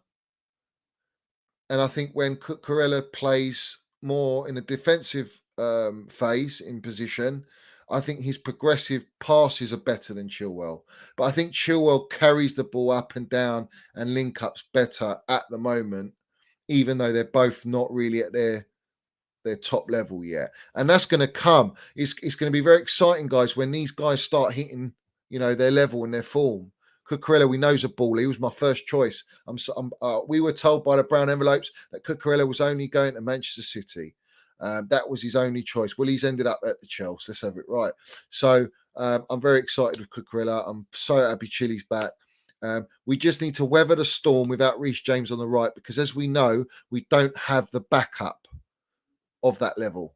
And I think when Cucurella plays more in a defensive phase in position, I think his progressive passes are better than Chilwell. But I think Chilwell carries the ball up and down and link-ups better at the moment, even though they're both not really at their top level yet. And that's going to come. It's going to be very exciting, guys, when these guys start hitting, their level and their form. Cucurella, we know, is a baller. He was my first choice. We were told by the brown envelopes that Cucurella was only going to Manchester City. That was his only choice. Well, he's ended up at the Chels. Let's have it right. So I'm very excited with Cucurella. I'm so happy Chile's back. We just need to weather the storm without Reece James on the right because, as we know, we don't have the backup of that level.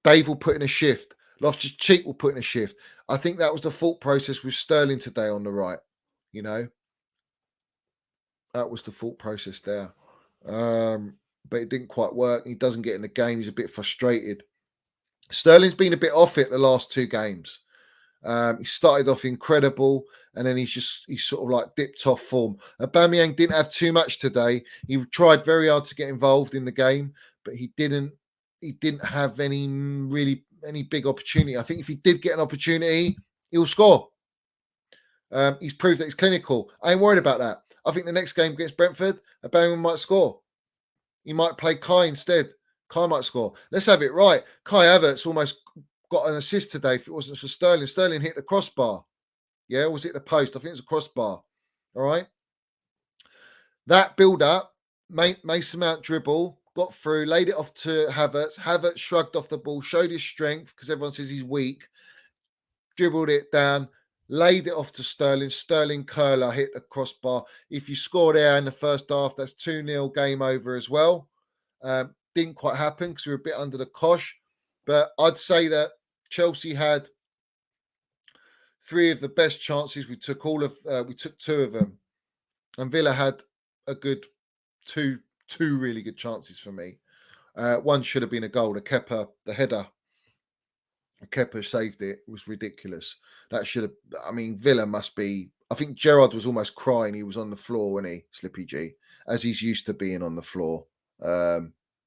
Dave will put in a shift. Loftus-Cheek will put in a shift. I think that was the thought process with Sterling today on the right. That was the thought process there. But it didn't quite work. He doesn't get in the game. He's a bit frustrated. Sterling's been a bit off it the last 2 games. He started off incredible, and then he's sort of like dipped off form. Aubameyang didn't have too much today. He tried very hard to get involved in the game, but he didn't have any big opportunity. I think if he did get an opportunity, he'll score. He's proved that he's clinical. I ain't worried about that. I think the next game against Brentford, Aubameyang might score. He might play Kai instead. Kai might score. Let's have it right. Kai Havertz almost got an assist today if it wasn't for Sterling. Sterling hit the crossbar. Yeah, or was it the post? I think it was a crossbar. All right. That build-up, Mason Mount dribble, got through, laid it off to Havertz. Havertz shrugged off the ball, showed his strength because everyone says he's weak. Dribbled it down. laid it off to Sterling. Sterling curler hit the crossbar. If you score there in the first half, that's 2-0 game over as well. Didn't quite happen because we were a bit under the cosh. But I'd say that Chelsea had 3 of the best chances. We took we took 2 of them. And Villa had a good two really good chances for me. One should have been a goal. The Kepa, the header. Kepa saved it. It was ridiculous. That should have. I mean, Villa must be. I think Gerrard was almost crying. He was on the floor, wasn't he, Slippy G, as he's used to being on the floor.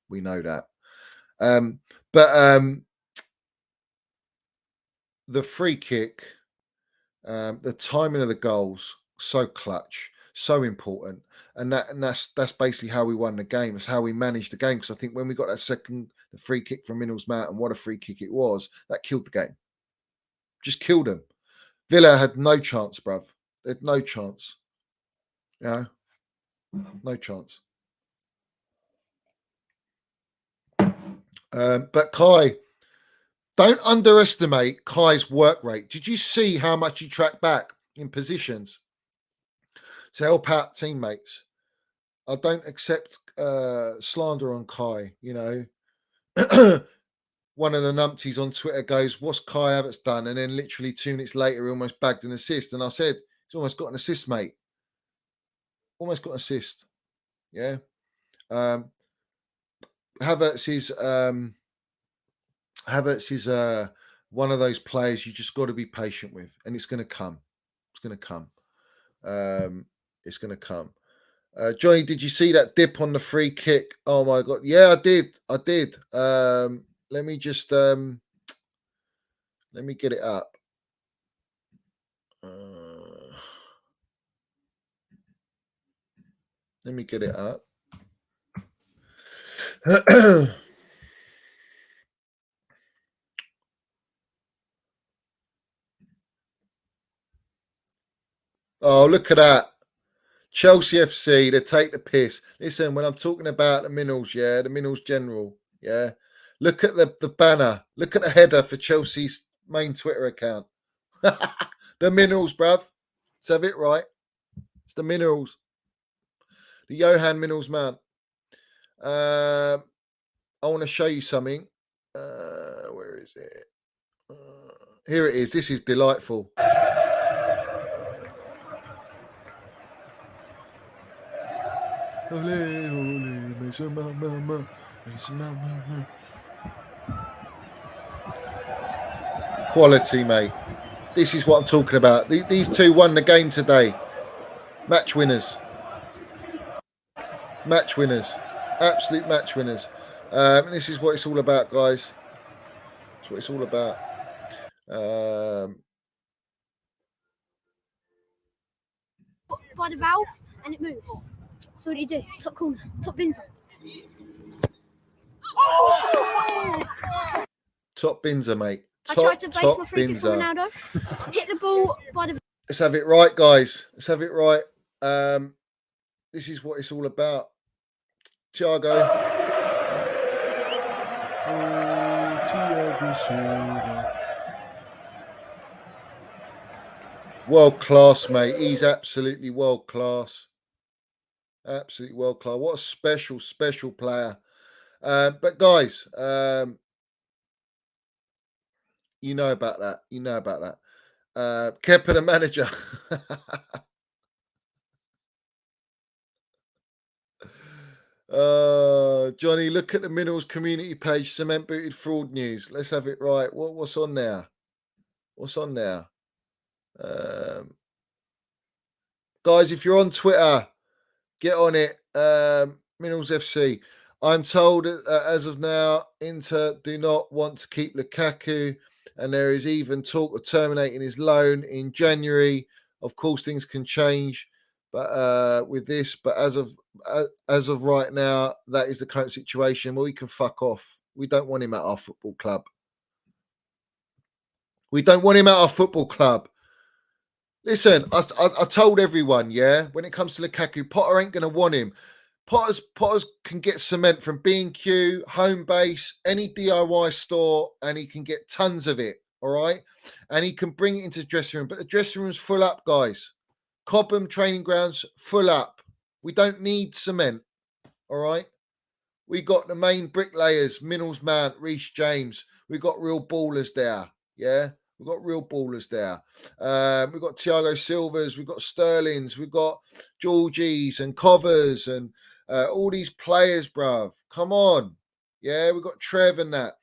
We know that. But the free kick, the timing of the goals, so clutch, so important, and that's basically how we won the game. It's how we managed the game. Because I think when we got that the free kick from Minnell's Mount, and what a free kick it was, that killed the game. Just killed them. Villa had no chance, bruv. They had no chance. You know, no chance. But Kai, don't underestimate Kai's work rate. Did you see how much he tracked back in positions to help out teammates? I don't accept slander on Kai. You know, one of the numpties on Twitter goes, "What's Kai Havertz done?" And then literally 2 minutes later, he almost bagged an assist. And I said, "He's almost got an assist, mate. Almost got an assist." Yeah. Havertz is one of those players you just got to be patient with, and it's going to come. It's going to come. It's going to come. Johnny, did you see that dip on the free kick? Oh my God. Yeah, I did. Let me just let me get it up. Let me get it up. Oh, look at that. Chelsea FC, they take the piss. Listen, when I'm talking about the Minnells, yeah, the Minnells General, yeah, look at the banner. Look at the header for Chelsea's main Twitter account. The Minnells, bruv. Let's have it right. It's the Minerals. The Johan Minnells Mount. I want to show you something. Where is it? Here it is. This is delightful. Quality, mate. This is what I'm talking about. These 2 won the game today. Match winners. Match winners. Absolute match winners. And this is what it's all about, guys. That's what it's all about. By the valve and it moves. So what do you do? Top corner, top bins. Top binzer, mate. I tried to base my free kick from Ronaldo. Hit the ball by the. Let's have it right, guys. Let's have it right. This is what it's all about. Thiago. World class, mate. He's absolutely world class. Absolutely world class. What a special player. But guys, you know about that. You know about that. Kepa, the manager. Johnny, look at the Minerals community page, cement booted fraud news. Let's have it right. What's on there? What's on there? Guys, if you're on Twitter, get on it. Minerals FC. I'm told as of now, Inter do not want to keep Lukaku, and there is even talk of terminating his loan in January. Of course, things can change, but with this, but as of right now, that is the current situation. Well, he can fuck off. We don't want him at our football club. We don't want him at our football club. Listen, I told everyone, yeah, when it comes to Lukaku, Potter ain't going to want him. Potters can get cement from B&Q, Home Base, any DIY store, and he can get tons of it. All all right? And he can bring it into the dressing room. But the dressing room's full up, guys. Cobham training grounds, full up. We don't need cement, all right? We got the main bricklayers, Minnals Mount, Reece James. We got real ballers there, yeah? We've got real ballers there. We've got Thiago Silvas, we've got Sterlings, we've got Georgies and Covers and all these players, bruv. Come on. Yeah, we've got Trev and that.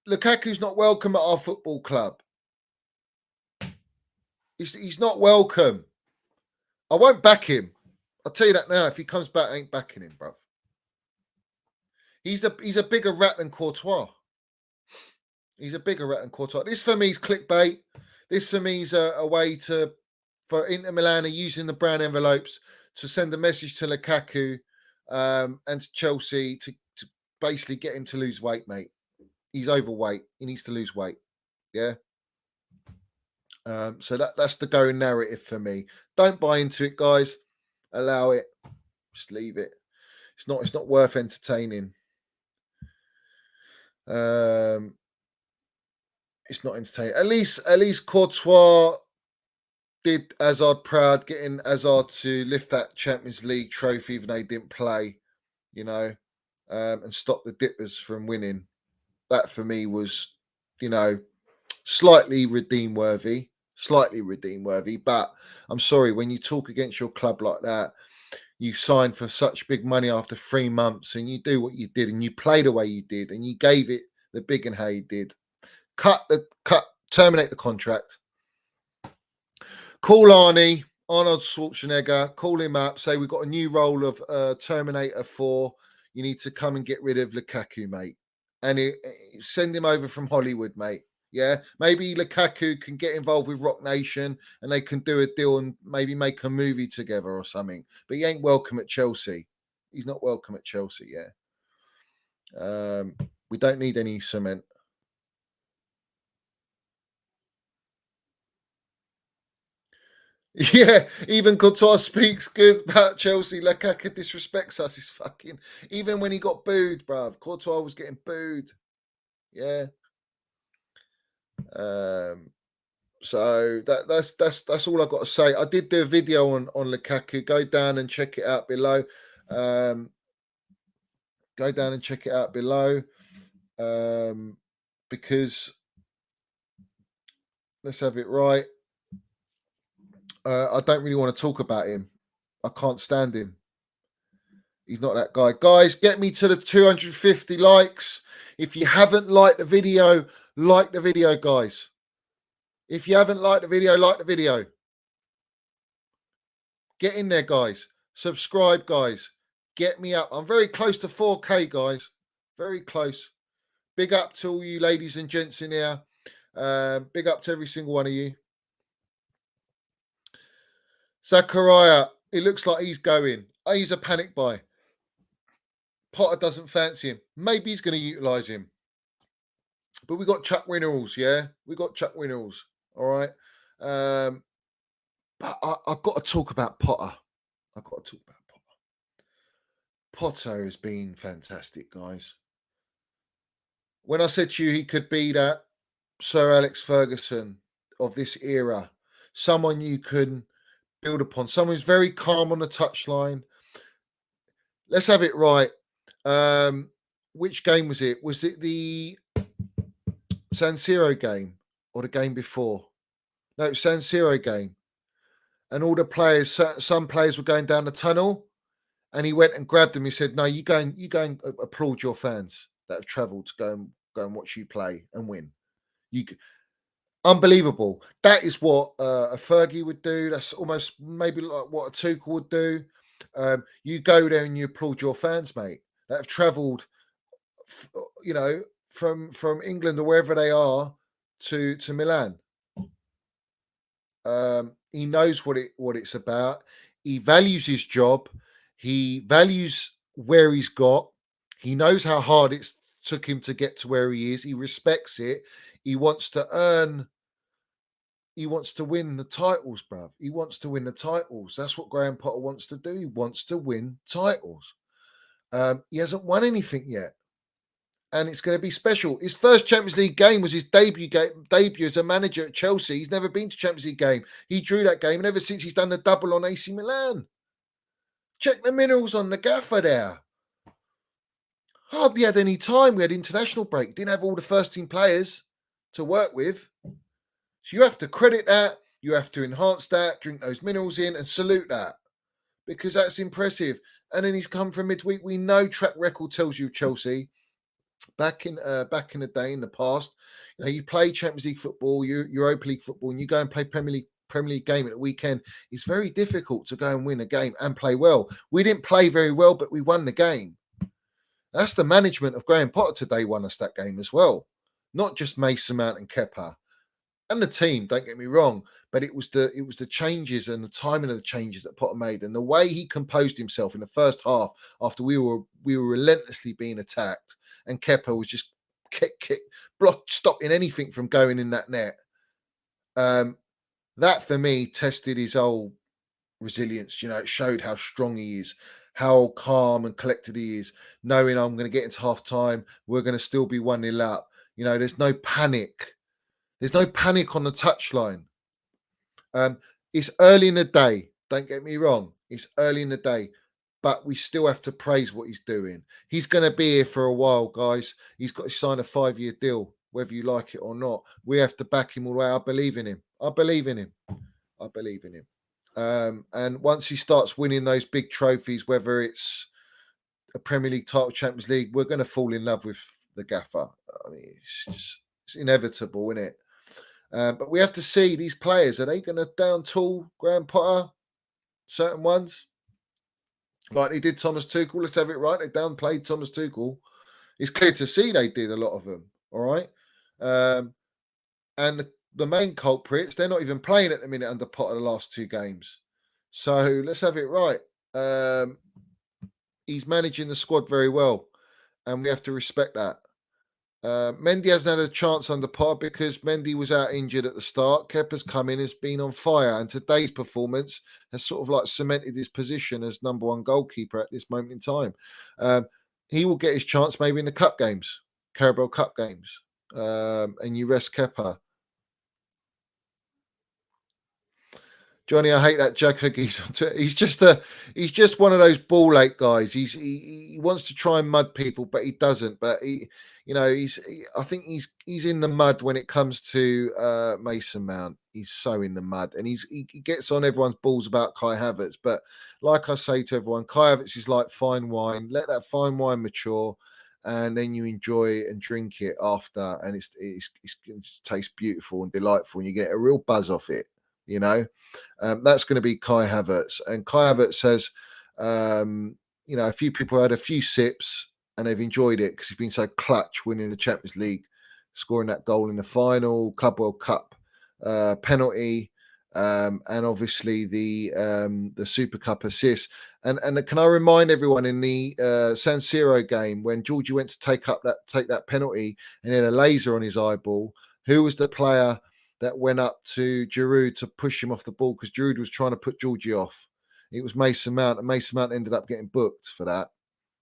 Lukaku's not welcome at our football club. He's not welcome. I won't back him. I'll tell you that now. If he comes back, I ain't backing him, bruv. He's a bigger rat than Courtois. He's a bigger rat than Courtois. This for me is clickbait. This for me is a way for Inter Milan using the brown envelopes to send a message to Lukaku and to Chelsea to basically get him to lose weight, mate. He's overweight. He needs to lose weight. Yeah. So that's the going narrative for me. Don't buy into it, guys. Allow it. Just leave it. It's not worth entertaining. It's not entertaining. At least Courtois did Hazard proud, getting Hazard to lift that Champions League trophy even though he didn't play, and stop the Dippers from winning. That for me was, slightly redeem worthy. But I'm sorry, when you talk against your club like that, you sign for such big money after 3 months and you do what you did and you play the way you did and you gave it the big and how you did. Terminate the contract. Call Arnold Schwarzenegger, call him up, say we've got a new role of Terminator 4. You need to come and get rid of Lukaku, mate. And send him over from Hollywood, mate. Yeah, maybe Lukaku can get involved with Rock Nation and they can do a deal and maybe make a movie together or something. But he ain't welcome at Chelsea. He's not welcome at Chelsea, yeah. We don't need any cement. Yeah, even Courtois speaks good about Chelsea. Lukaku disrespects us. He's fucking... Even when he got booed, bruv. Courtois was getting booed. Yeah. So that's all I've got to say. I did do a video on Lukaku. Go down and check it out below. Because let's have it right. I don't really want to talk about him. I can't stand him. He's not that guy. Guys, get me to the 250 likes. If you haven't liked the video, like the video, guys. If you haven't liked the video, like the video. Get in there, guys. Subscribe, guys. Get me up. I'm very close to 4K, guys. Very close. Big up to all you ladies and gents in here. Big up to every single one of you. Zachariah, it looks like he's going. He's a panic buy. Potter doesn't fancy him. Maybe he's going to utilise him. But we got Chuck Winners, yeah? We got Chuck Winners, all right? But I've got to talk about Potter. Potter has been fantastic, guys. When I said to you he could be that Sir Alex Ferguson of this era, someone you can build upon, someone who's very calm on the touchline. Let's have it right. Which game was it? Was it the San Siro game or the game before? No, San Siro game. And all the players, some players were going down the tunnel, and he went and grabbed them. He said, "No, you go and applaud your fans that have travelled to go and watch you play and win." Unbelievable. That is what a Fergie would do. That's almost maybe like what a Tuchel would do. You go there and you applaud your fans, mate, that have travelled, from England or wherever they are to Milan. He knows what it's about. He values his job. He values where he's got. He knows how hard it took him to get to where he is. He respects it. He wants to earn. He wants to win the titles, bruv. He wants to win the titles. That's what Graham Potter wants to do. He wants to win titles. He hasn't won anything yet. and it's going to be special. His first Champions League game was his debut as a manager at Chelsea. He's never been to Champions League game. He drew that game, and ever since he's done the double on AC Milan. Check the minerals on the gaffer there. Hardly had any time. We had international break. Didn't have all the first team players to work with. So you have to credit that. You have to enhance that, drink those minerals in, and salute that, because that's impressive. And then he's come from midweek. We know track record tells you Chelsea. Back in the day, in the past, you play Champions League football, Europa League football, and you go and play Premier League game at the weekend. It's very difficult to go and win a game and play well. We didn't play very well, but we won the game. That's the management of Graham Potter today won us that game as well. Not just Mason Mount and Kepa and the team, don't get me wrong, but it was the changes and the timing of the changes that Potter made, and the way he composed himself in the first half after we were relentlessly being attacked, and Kepa was just stopping anything from going in that net. That for me tested his whole resilience. It showed how strong he is, how calm and collected he is, knowing I'm going to get into half time, we're going to still be 1-0 up. There's no panic. There's no panic on the touchline. It's early in the day. Don't get me wrong. It's early in the day, but we still have to praise what he's doing. He's going to be here for a while, guys. He's got to sign a 5-year deal, whether you like it or not. We have to back him all the way. I believe in him. And once he starts winning those big trophies, whether it's a Premier League title, Champions League, we're going to fall in love with the gaffer. I mean, it's inevitable, isn't it? But we have to see these players. Are they going to down tool Graham Potter? Certain ones, like they did Thomas Tuchel. Let's have it right. They downplayed Thomas Tuchel. It's clear to see they did, a lot of them. All right. And the main culprits, they're not even playing at the minute under Potter the last 2 games. So let's have it right. He's managing the squad very well, and we have to respect that. Mendy hasn't had a chance under Potter because Mendy was out injured at the start. Kepa's come in, has been on fire, and today's performance has sort of like cemented his position as number 1 goalkeeper at this moment in time. He will get his chance maybe in the cup games, Carabao Cup games, and you rest Kepa. Johnny, I hate that Jack Huggies. He's just one of those ball ache guys. He wants to try and mud people, but he doesn't. But I think he's in the mud when it comes to Mason Mount. He's so in the mud, and he gets on everyone's balls about Kai Havertz. But like I say to everyone, Kai Havertz is like fine wine. Let that fine wine mature, and then you enjoy it and drink it after, and it just tastes beautiful and delightful, and you get a real buzz off it. That's going to be Kai Havertz, and Kai Havertz has, a few people had a few sips and they've enjoyed it because he's been so clutch, winning the Champions League, scoring that goal in the final, Club World Cup penalty, and obviously the Super Cup assist. And can I remind everyone, in the San Siro game when Georgie went to take that penalty and he had a laser on his eyeball, who was the player that went up to Giroud to push him off the ball because Giroud was trying to put Georgie off? It was Mason Mount, and Mason Mount ended up getting booked for that.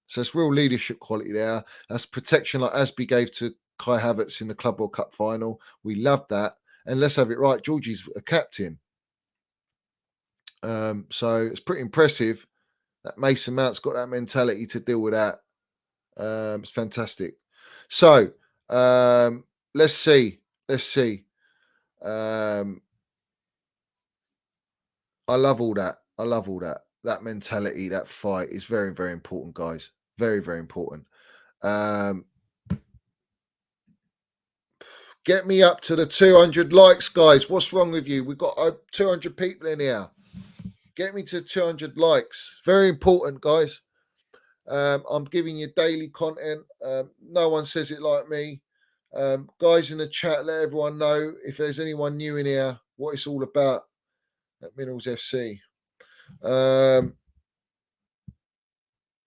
So it's real leadership quality there. That's protection like Asby gave to Kai Havertz in the Club World Cup final. We love that. And let's have it right, Georgie's a captain. So it's pretty impressive that Mason Mount's got that mentality to deal with that. It's fantastic. So let's see. I love all that. That mentality, that fight is very, very important, guys. Very, very important. Get me up to the 200 likes, guys. What's wrong with you? We've got 200 people in here. Get me to 200 likes. Very important, guys. I'm giving you daily content. No one says it like me. Guys in the chat, let everyone know if there's anyone new in here, what it's all about at Minerals FC.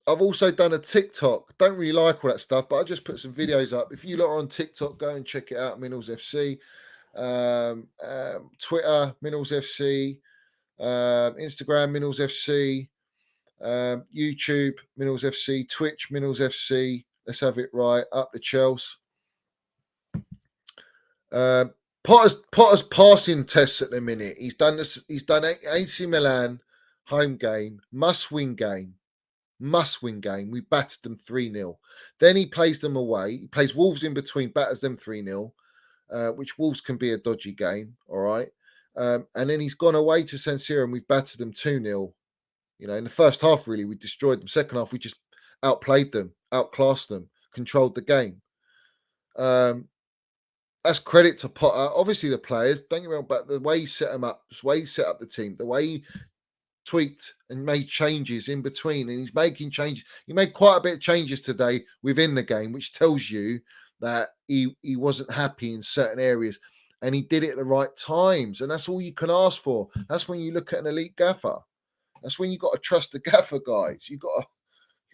I've also done a TikTok. Don't really like all that stuff, but I just put some videos up. If you lot are on TikTok, go and check it out, Minerals FC. Twitter, Minerals FC. Instagram, Minerals FC. YouTube, Minerals FC. Twitch, Minerals FC. Let's have it right. Up the Chels. Potter's passing tests at the minute. He's done this. He's done AC Milan home game, must win game. We battered them 3-0. Then he plays them away. He plays Wolves in between, batters them 3-0, which Wolves can be a dodgy game. All right. And then he's gone away to San Siro and we've battered them 2-0. You know, in the first half, really, we destroyed them. Second half, we just outplayed them, outclassed them, controlled the game. That's credit to Potter. Obviously, the players, don't get me wrong, but the way he set them up, the way he set up the team, the way he tweaked and made changes in between, and he's making changes. He made quite a bit of changes today within the game, which tells you that he wasn't happy in certain areas, and he did it at the right times. And that's all you can ask for. That's when you look at an elite gaffer. That's when you got to trust the gaffer, guys. You got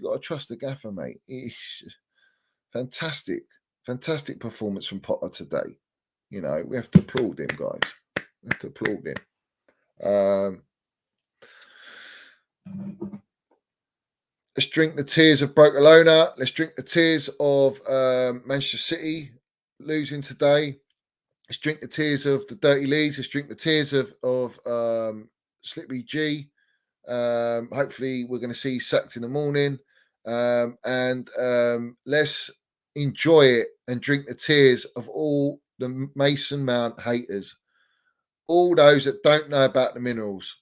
to trust the gaffer, mate. Fantastic performance from Potter today. You know, we have to applaud him, guys. We have to applaud him. Let's drink the tears of Barcelona. Let's drink the tears of Manchester City losing today. Let's drink the tears of the Dirty Leeds. Let's drink the tears of Slippy G. Hopefully, we're going to see sacked in the morning. And let's enjoy it and drink the tears of all the Mason Mount haters, all those that don't know about the minerals.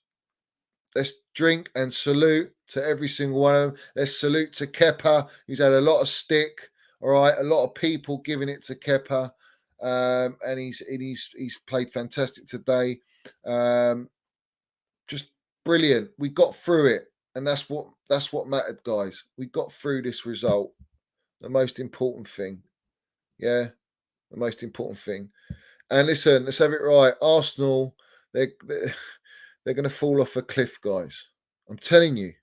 Let's drink and salute to every single one of them. Let's salute to Kepa, who's had a lot of stick. All right, a lot of people giving it to Kepa, and he's played fantastic today. Just brilliant. We got through it, and that's what mattered, guys. We got through this result. The most important thing. Yeah, the most important thing. And listen, let's have it right. Arsenal, they're going to fall off a cliff, guys. I'm telling you,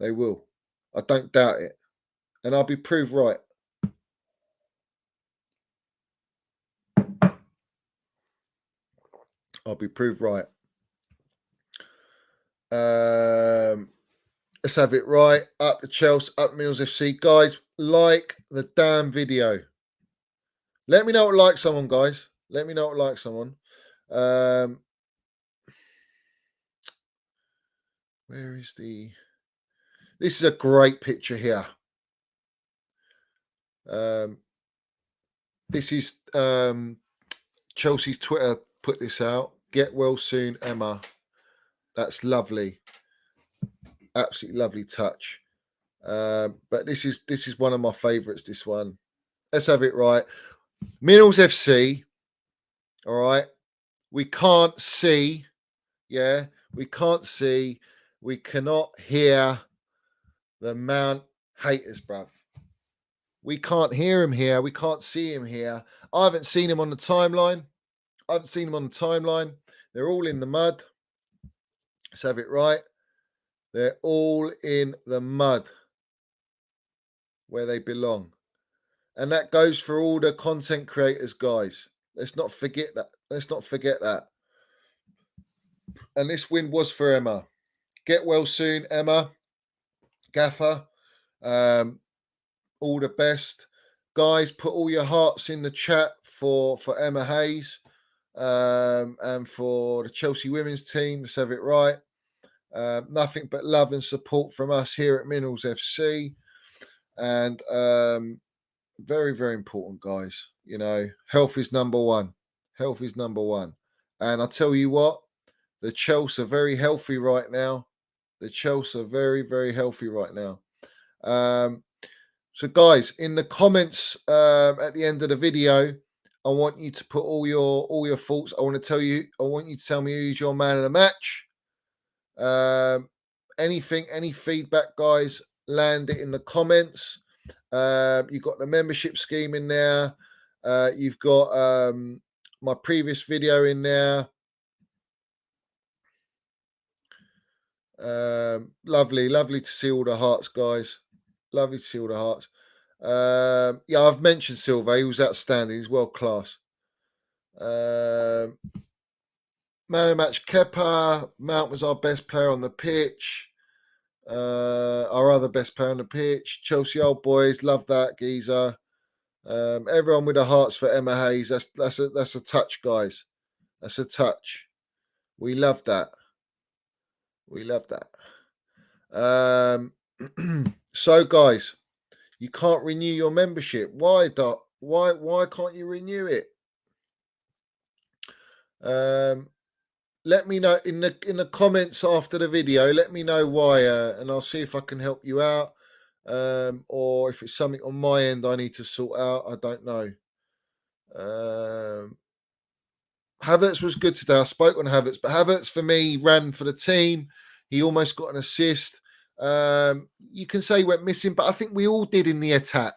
they will. I don't doubt it. And I'll be proved right. I'll be proved right. Let's have it right. Up the Chels, up Mills FC. Guys, like the damn video. Let me know what like someone, guys. Let me know what like someone. Where is the... This is a great picture here. This is Chelsea's Twitter put this out. Get well soon, Emma. That's lovely. Absolutely lovely touch. But this is one of my favourites, this one. Let's have it right. Minerals FC. All right. We can't see. Yeah. We can't see. We cannot hear the Mount haters, bruv. We can't hear him here. We can't see him here. I haven't seen him on the timeline. They're all in the mud. Let's have it right. They're all in the mud where they belong. And that goes for all the content creators, guys. Let's not forget that. And this win was for Emma. Get well soon, Emma. Gaffer. All the best. Guys, put all your hearts in the chat for Emma Hayes and for the Chelsea women's team. Let's have it right. Nothing but love and support from us here at Minerals FC. And very, very important, guys. You know, health is number one. Health is number one. And I'll tell you what, the Chels are very healthy right now. The Chels are very, very healthy right now. So, guys, in the comments at the end of the video, I want you to put all your thoughts. I want you to tell me who's your man of the match. Any feedback, guys, land it in the comments. You've got the membership scheme in there. You've got my previous video in there. Lovely to see all the hearts, guys. Lovely to see all the hearts. Yeah, I've mentioned Silva. He was outstanding. He's world class. Man of the match, Kepa. Mount was our best player on the pitch. Our other best player on the pitch, Chelsea old boys, love that geezer. Everyone with their hearts for Emma Hayes. That's a touch, guys. That's a touch. We love that. We love that. So, guys, you can't renew your membership. Why, Doc? Why can't you renew it? Let me know in the comments after the video. Let me know why, and I'll see if I can help you out, or if it's something on my end I need to sort out. I don't know. Havertz was good today. I spoke on Havertz, but Havertz for me ran for the team. He almost got an assist. You can say he went missing, but I think we all did in the attack.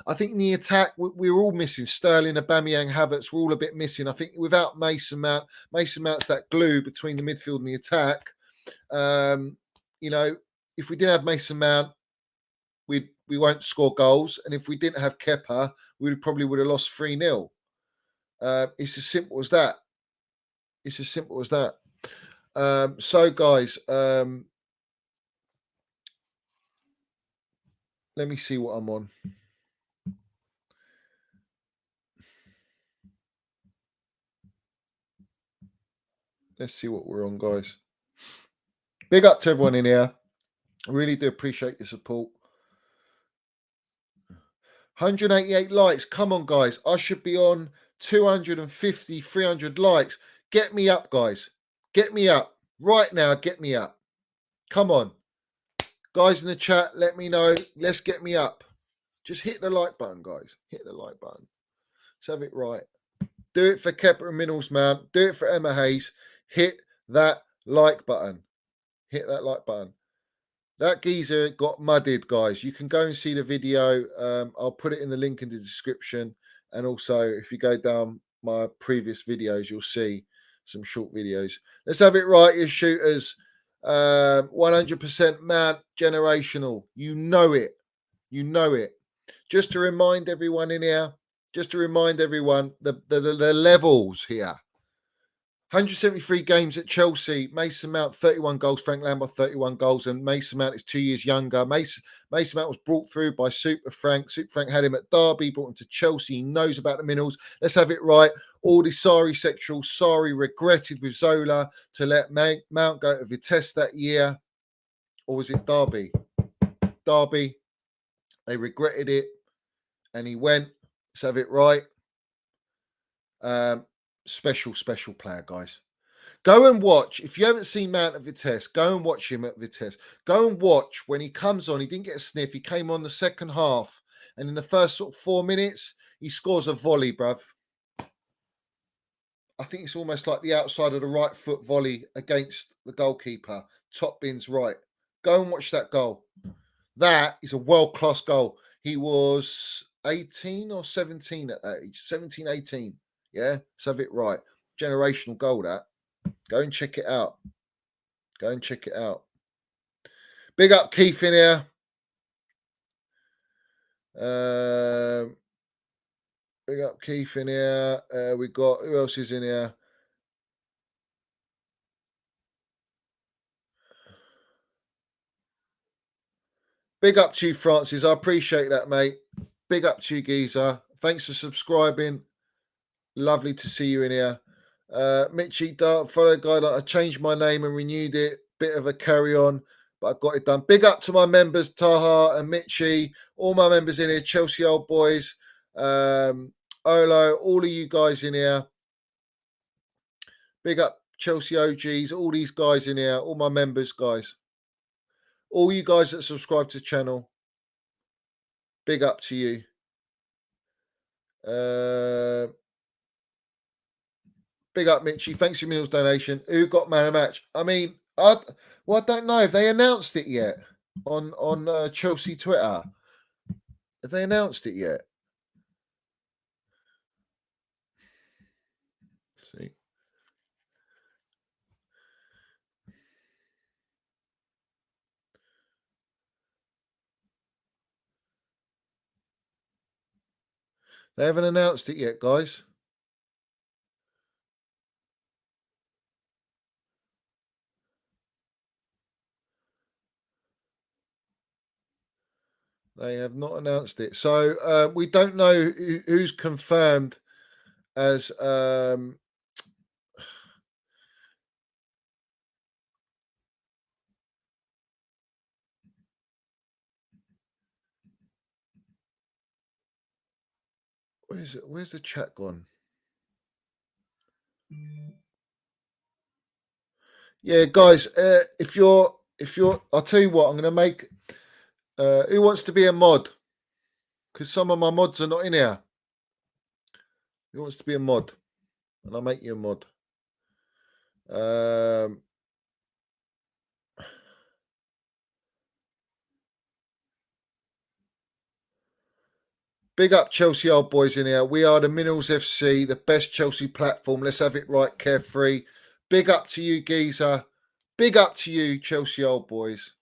I think in the attack, we were all missing. Sterling, Aubameyang, Havertz were all a bit missing. I think without Mason Mount's that glue between the midfield and the attack. You know, if we didn't have Mason Mount, we won't score goals. And if we didn't have Kepa, we probably would have lost 3-0. It's as simple as that. It's as simple as that. So, guys, let me see what I'm on. Let's see what we're on, guys. Big up to everyone in here. I really do appreciate your support. 188 likes. Come on, guys. I should be on 250, 300 likes. Get me up, guys. Get me up. Right now, get me up. Come on. Guys in the chat, let me know. Let's get me up. Just hit the like button, guys. Hit the like button. Let's have it right. Do it for Kepa and Minerals Mount. Do it for Emma Hayes. Hit that like button. Hit that like button. That geezer got mudded, guys. You can go and see the video. I'll put it in the link in the description. And also, if you go down my previous videos, you'll see some short videos. Let's have it right, you shooters. 100% Mount generational. You know it. You know it. Just to remind everyone in here, the levels here. 173 games at Chelsea. Mason Mount, 31 goals. Frank Lampard, 31 goals. And Mason Mount is 2 years younger. Mason Mount was brought through by Super Frank. Super Frank had him at Derby, brought him to Chelsea. He knows about the minerals. Let's have it right. All the Sarri regretted with Zola to let Mount go to Vitesse that year. Or was it Derby? Derby. They regretted it. And he went. Let's have it right. Special player, guys. Go and watch. If you haven't seen Mount at Vitesse, go and watch him at Vitesse. Go and watch when he comes on. He didn't get a sniff. He came on the second half. And in the first sort of 4 minutes, he scores a volley, bruv. I think it's almost like the outside of the right foot volley against the goalkeeper. Top bins right. Go and watch that goal. That is a world-class goal. He was 18 or 17 at that age. 17, 18. Yeah, let's have it right. Generational goal, that. Go and check it out. Go and check it out. Big up Keith in here. Big up Keith in here. We got, who else is in here? Big up to you, Francis. I appreciate that, mate. Big up to you, geezer. Thanks for subscribing. Lovely to see you in here. Mitchie, follow guide. I changed my name and renewed it. Bit of a carry on, but I got it done. Big up to my members, Taha and Mitchie, all my members in here, Chelsea old boys, Olo, all of you guys in here. Big up Chelsea OGs, all these guys in here, all my members, guys. All you guys that subscribe to the channel, big up to you. Big up, Mitchie. Thanks for your meals donation. Who got man of match? I mean, I don't know if they announced it yet on Chelsea Twitter. Have they announced it yet? Let's see. They haven't announced it yet, guys. They have not announced it. So we don't know who's confirmed as where's the chat gone? Yeah, guys, if you're I'll tell you what, I'm gonna make who wants to be a mod? Because some of my mods are not in here. Who wants to be a mod? And I'll make you a mod. Big up Chelsea old boys in here. We are the Minerals FC, the best Chelsea platform. Let's have it right, carefree. Big up to you, geezer. Big up to you, Chelsea old boys.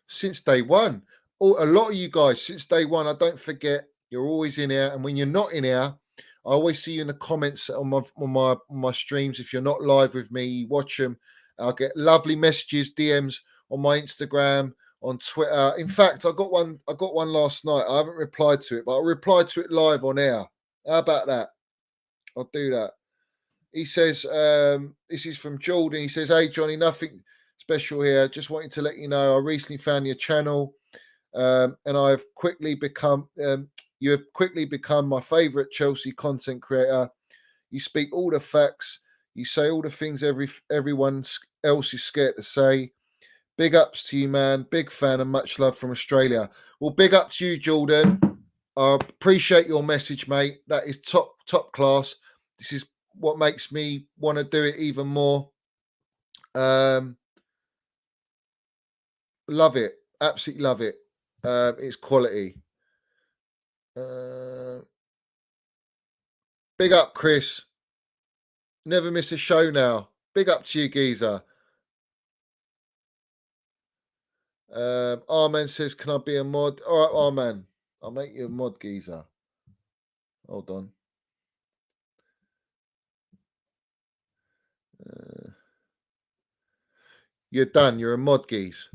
Since day one. A lot of you guys, since day one, I don't forget, you're always in here. And when you're not in here, I always see you in the comments on my streams. If you're not live with me, watch them. I'll get lovely messages, DMs on my Instagram, on Twitter. In fact, I got one last night. I haven't replied to it, but I'll reply to it live on air. How about that? I'll do that. He says, this is from Jordan. He says, hey, Johnny, nothing special here. Just wanted to let you know I recently found your channel and I've quickly become, you have quickly become my favorite Chelsea content creator. You speak all the facts. You say all the things everyone else is scared to say. Big ups to you, man. Big fan and much love from Australia. Well, big up to you, Jordan. I appreciate your message, mate. That is top class. This is what makes me want to do it even more. Love it. Absolutely love it. It's quality. Big up, Chris. Never miss a show now. Big up to you, geezer. Arman says, can I be a mod? All right, Arman. I'll make you a mod, geezer. Hold on. You're done. You're a mod, geese.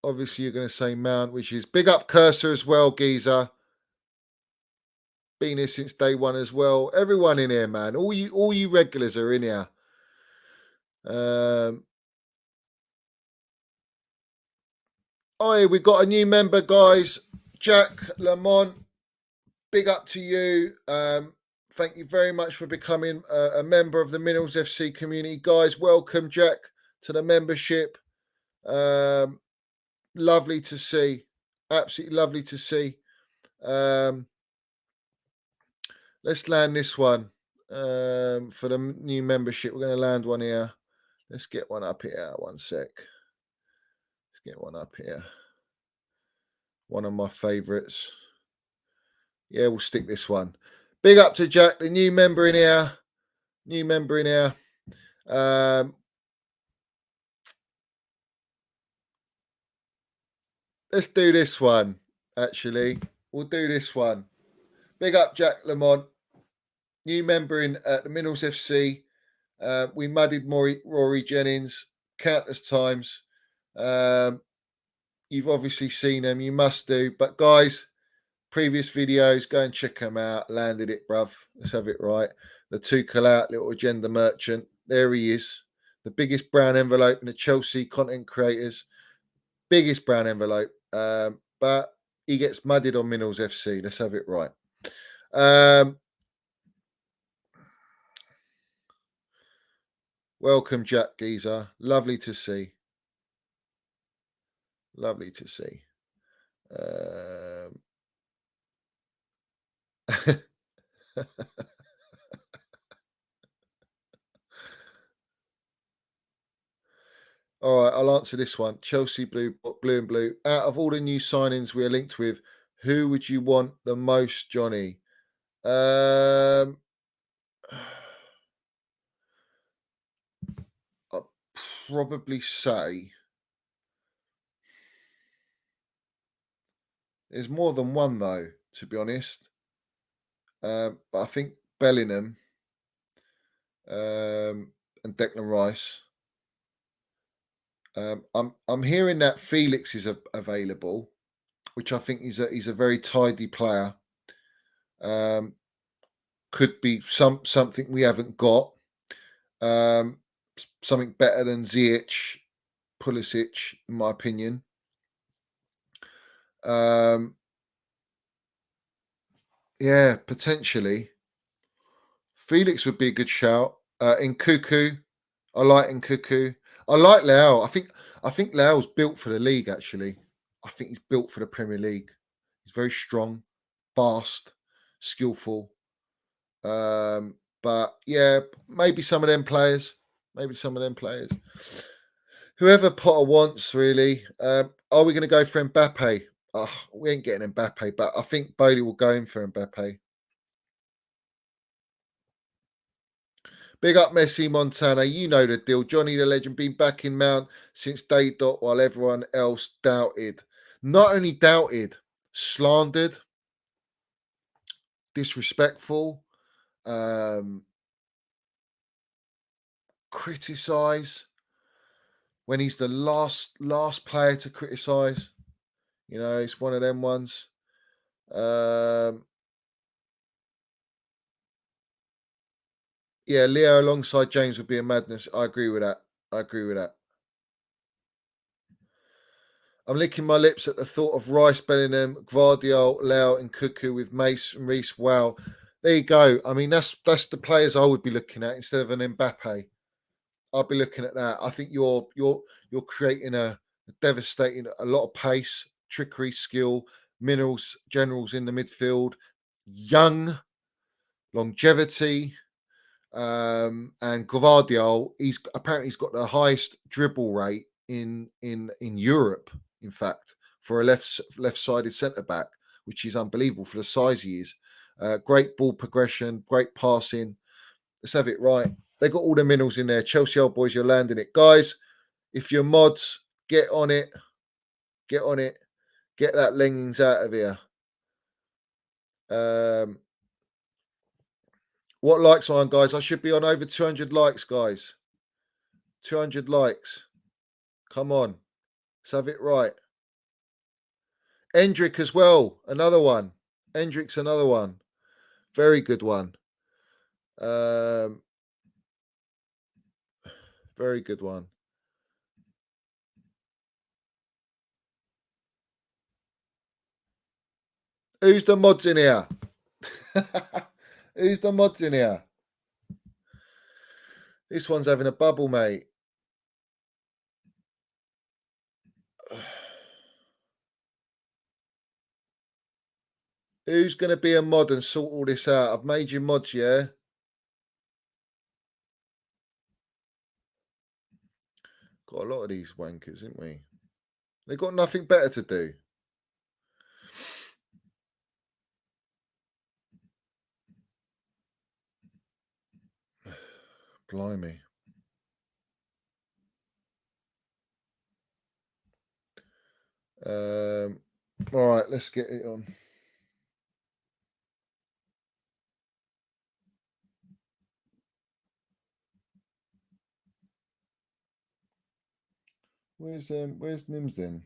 Obviously, you're going to say Mount, which is big up Cursor as well, geezer. Been here since day one as well. Everyone in here, man. All you regulars are in here. We got a new member, guys. Jack Lamont. Big up to you. Thank you very much for becoming a member of the Minerals FC community, guys. Welcome, Jack, to the membership. Lovely to see. Absolutely lovely to see. Let's land this one for the new membership. We're going to land one here. Let's get one up here. One sec. Let's get one up here. One of my favorites. Yeah, we'll stick this one. Big up to Jack, the new member in here. New member in here. Let's do this one, actually. We'll do this one. Big up Jack Lamont. New member in the Minerals FC. We mudded Rory Jennings countless times. You've obviously seen them. You must do. But guys, previous videos, go and check them out. Landed it, bruv. Let's have it right. The Tuchel out, little agenda merchant. There he is. The biggest brown envelope in the Chelsea content creators. Biggest brown envelope. But he gets mudded on Minerals FC. Let's have it right. Welcome, Jack Geezer. Lovely to see. Lovely to see. All right, I'll answer this one. Chelsea blue and blue. Out of all the new signings we are linked with, who would you want the most, Johnny? I'd probably say there's more than one, though, to be honest. But I think Bellingham and Declan Rice. I'm hearing that Felix is available, which I think he's a very tidy player. Could be something we haven't got. Something better than Ziyech, Pulisic, in my opinion. Yeah, potentially. Felix would be a good shout. Nkuku, I like Nkuku. I like Leao. I think Leao's built for the league. Actually, I think he's built for the Premier League. He's very strong, fast, skillful. But yeah, maybe some of them players. Whoever Potter wants, really. Are we going to go for Mbappe? Oh, we ain't getting Mbappe, but I think Bailey will go in for Mbappe. Big up Messi, Montana. You know the deal. Johnny the Legend been back in Mount since day dot while everyone else doubted. Not only doubted, slandered, disrespectful, criticise when he's the last player to criticise. You know, it's one of them ones. Yeah, Leo alongside James would be a madness. I agree with that. I'm licking my lips at the thought of Rice, Bellingham, Gvardiol, Lau, and Cuckoo with Mace and Reese. Wow, there you go. I mean, that's the players I would be looking at instead of an Mbappe. I'd be looking at that. I think you're creating a devastating, a lot of pace, trickery, skill, minerals, generals in the midfield, young, longevity. And Gvardiol, he's got the highest dribble rate in Europe. In fact, for a left-sided centre back, which is unbelievable for the size he is. Great ball progression, great passing. Let's have it right. They got all the minerals in there. Chelsea old boys, you're landing it, guys. If you're mods, get on it. Get that leggings out of here. What likes am I on, guys? I should be on over 200 likes, guys. 200 likes. Come on. Let's have it right. Endrick as well. Another one. Endrick's another one. Very good one. Very good one. Who's the mods in here? Who's the mods in here? This one's having a bubble, mate. Who's going to be a mod and sort all this out? I've made you mods, yeah? Got a lot of these wankers, haven't we? They've got nothing better to do. Blimey. All right, let's get it on. Where's Nims then?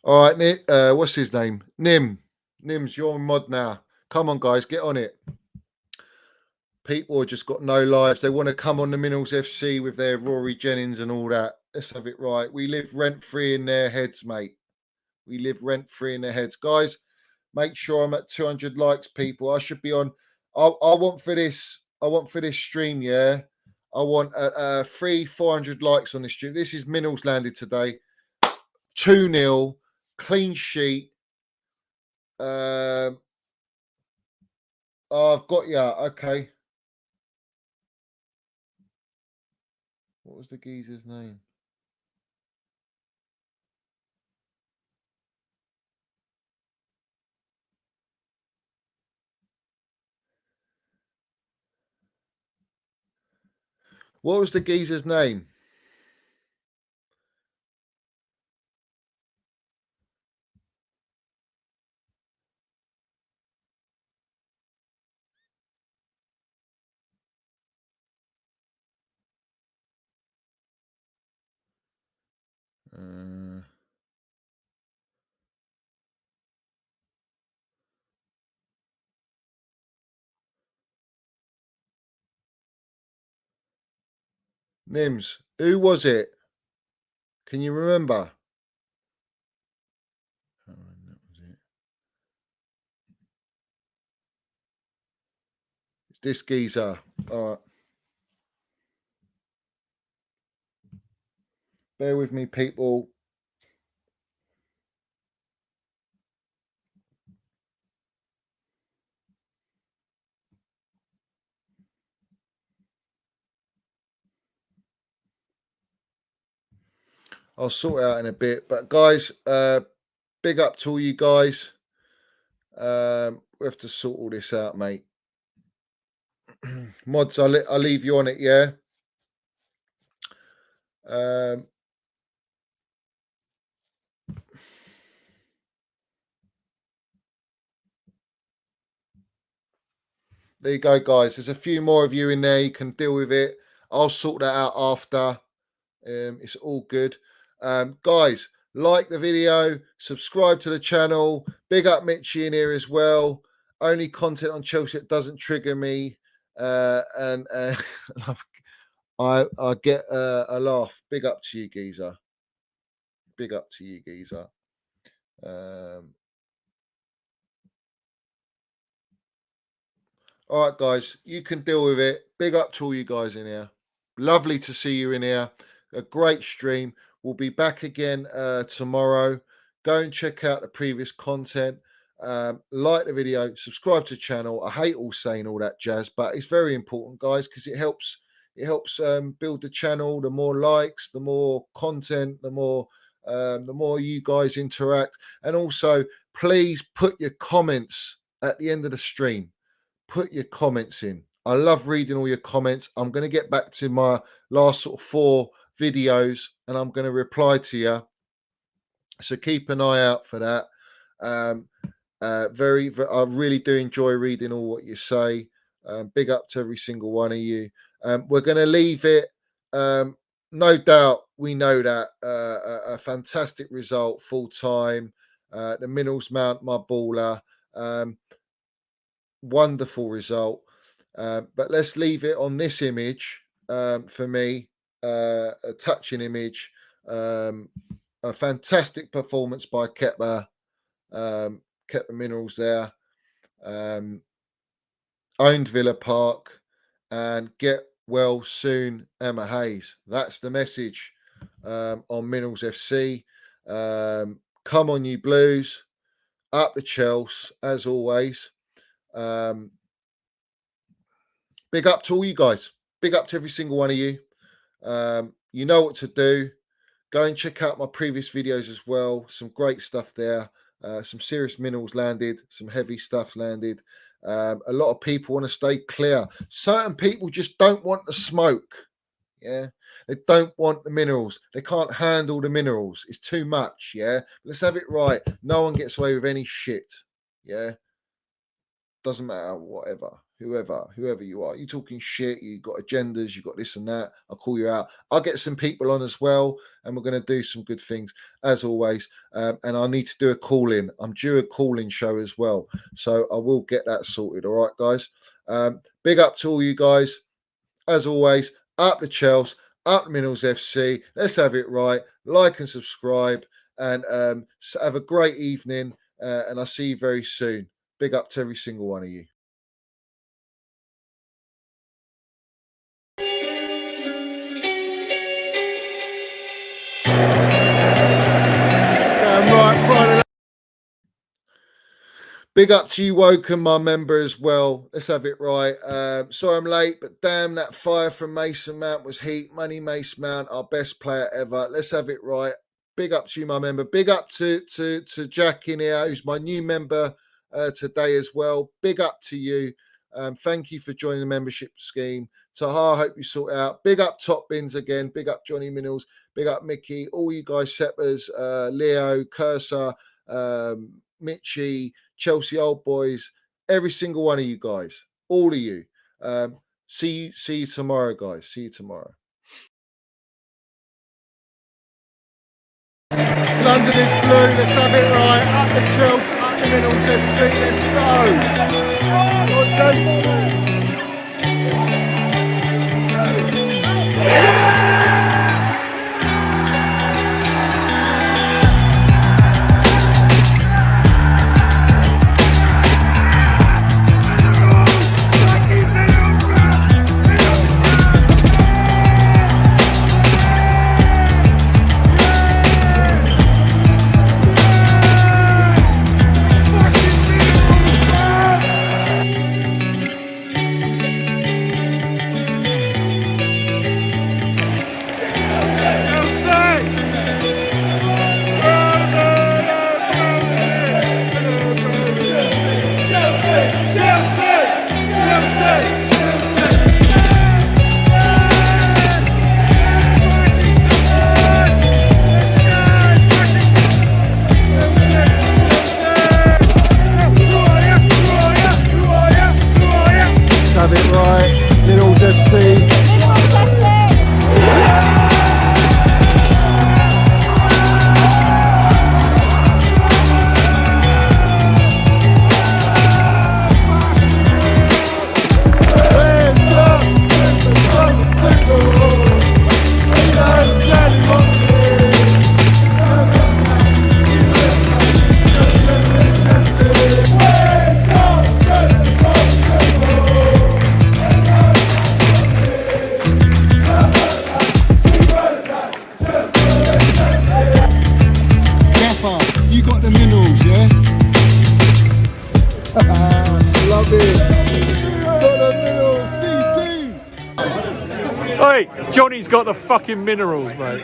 All right, Nick, what's his name? Nims, you're on mod now. Come on, guys, get on it. People have just got no lives. They want to come on the Minerals FC with their Rory Jennings and all that. Let's have it right. We live rent-free in their heads, mate. We live rent-free in their heads. Guys, make sure I'm at 200 likes, people. I should be on. I want for this stream, yeah. I want 400 likes on this stream. This is Minerals landed today. 2-0, clean sheet. Oh, I've got you. Okay. What was the geezer's name? What was the geezer's name? Nims, who was it? Can you remember? Oh, that was it. It's this geezer. All right. Bear with me, people. I'll sort it out in a bit. But guys, big up to all you guys. We have to sort all this out, mate. Mods, I'll leave you on it, yeah? There you go, guys. There's a few more of you in there. You can deal with it. I'll sort that out after. It's all good. Guys, like the video, subscribe to the channel. Big up Mitchie in here as well. Only content on Chelsea that doesn't trigger me. And I get a laugh. Big up to you, geezer. Big up to you, geezer. All right, guys, you can deal with it. Big up to all you guys in here. Lovely to see you in here. A great stream. We'll be back again tomorrow. Go and check out the previous content. Like the video, subscribe to the channel. I hate all saying all that jazz, but it's very important, guys, because it helps build the channel. The more likes, the more content, the more you guys interact. And also, please put your comments at the end of the stream. Put your comments in. I love reading all your comments. I'm going to get back to my last sort of 4 videos and I'm going to reply to you. So keep an eye out for that. I really do enjoy reading all what you say. Big up to every single one of you. We're going to leave it. No doubt, we know that a fantastic result, full time. The Minerals Mount, my baller. Wonderful result. But let's leave it on this image for me. A touching image. A fantastic performance by Kepa. Kepa Minerals there. Owned Villa Park. And get well soon, Emma Hayes. That's the message on Minerals FC. Come on, you Blues. Up the Chels, as always. Big up to all you guys. Big up to every single one of you. You know what to do. Go and check out my previous videos as well. Some great stuff there. Some serious minerals landed. Some heavy stuff landed. A lot of people want to stay clear. Certain people just don't want the smoke. Yeah. They don't want the minerals. They can't handle the minerals. It's too much. Yeah. Let's have it right. No one gets away with any shit. Yeah. Doesn't matter, whatever, whoever you are. You talking shit, you got agendas, you got this and that. I'll call you out. I'll get some people on as well, and we're going to do some good things as always. And I need to do a call in. I'm due a call in show as well, so I will get that sorted. All right, guys. Big up to all you guys as always. Up the Chels, up the Minerals FC. Let's have it right. Like and subscribe, and have a great evening. And I'll see you very soon. Big up to every single one of you. Big up to you, Woken, my member as well. Let's have it right. Sorry I'm late, but damn, that fire from Mason Mount was heat. Money Mason Mount, our best player ever. Let's have it right. Big up to you, my member. Big up to Jack in here, who's my new member today as well. Big up to you. Thank you for joining the membership scheme. Taha, I hope you sort out. Big up Top Bins again. Big up Johnny Minnels. Big up Mickey. All you guys, Seppers, Leo, Cursor, Mitchie, Chelsea Old Boys, every single one of you guys, all of you. See you tomorrow, guys. See you tomorrow. under this blue. Let's have it right. Up the Chels, up the middles FC. Let's have it right. Middles FC. Kepa, you got the minerals, yeah? Love it. Got the minerals, TT. Hey, Johnny's got the fucking minerals, mate.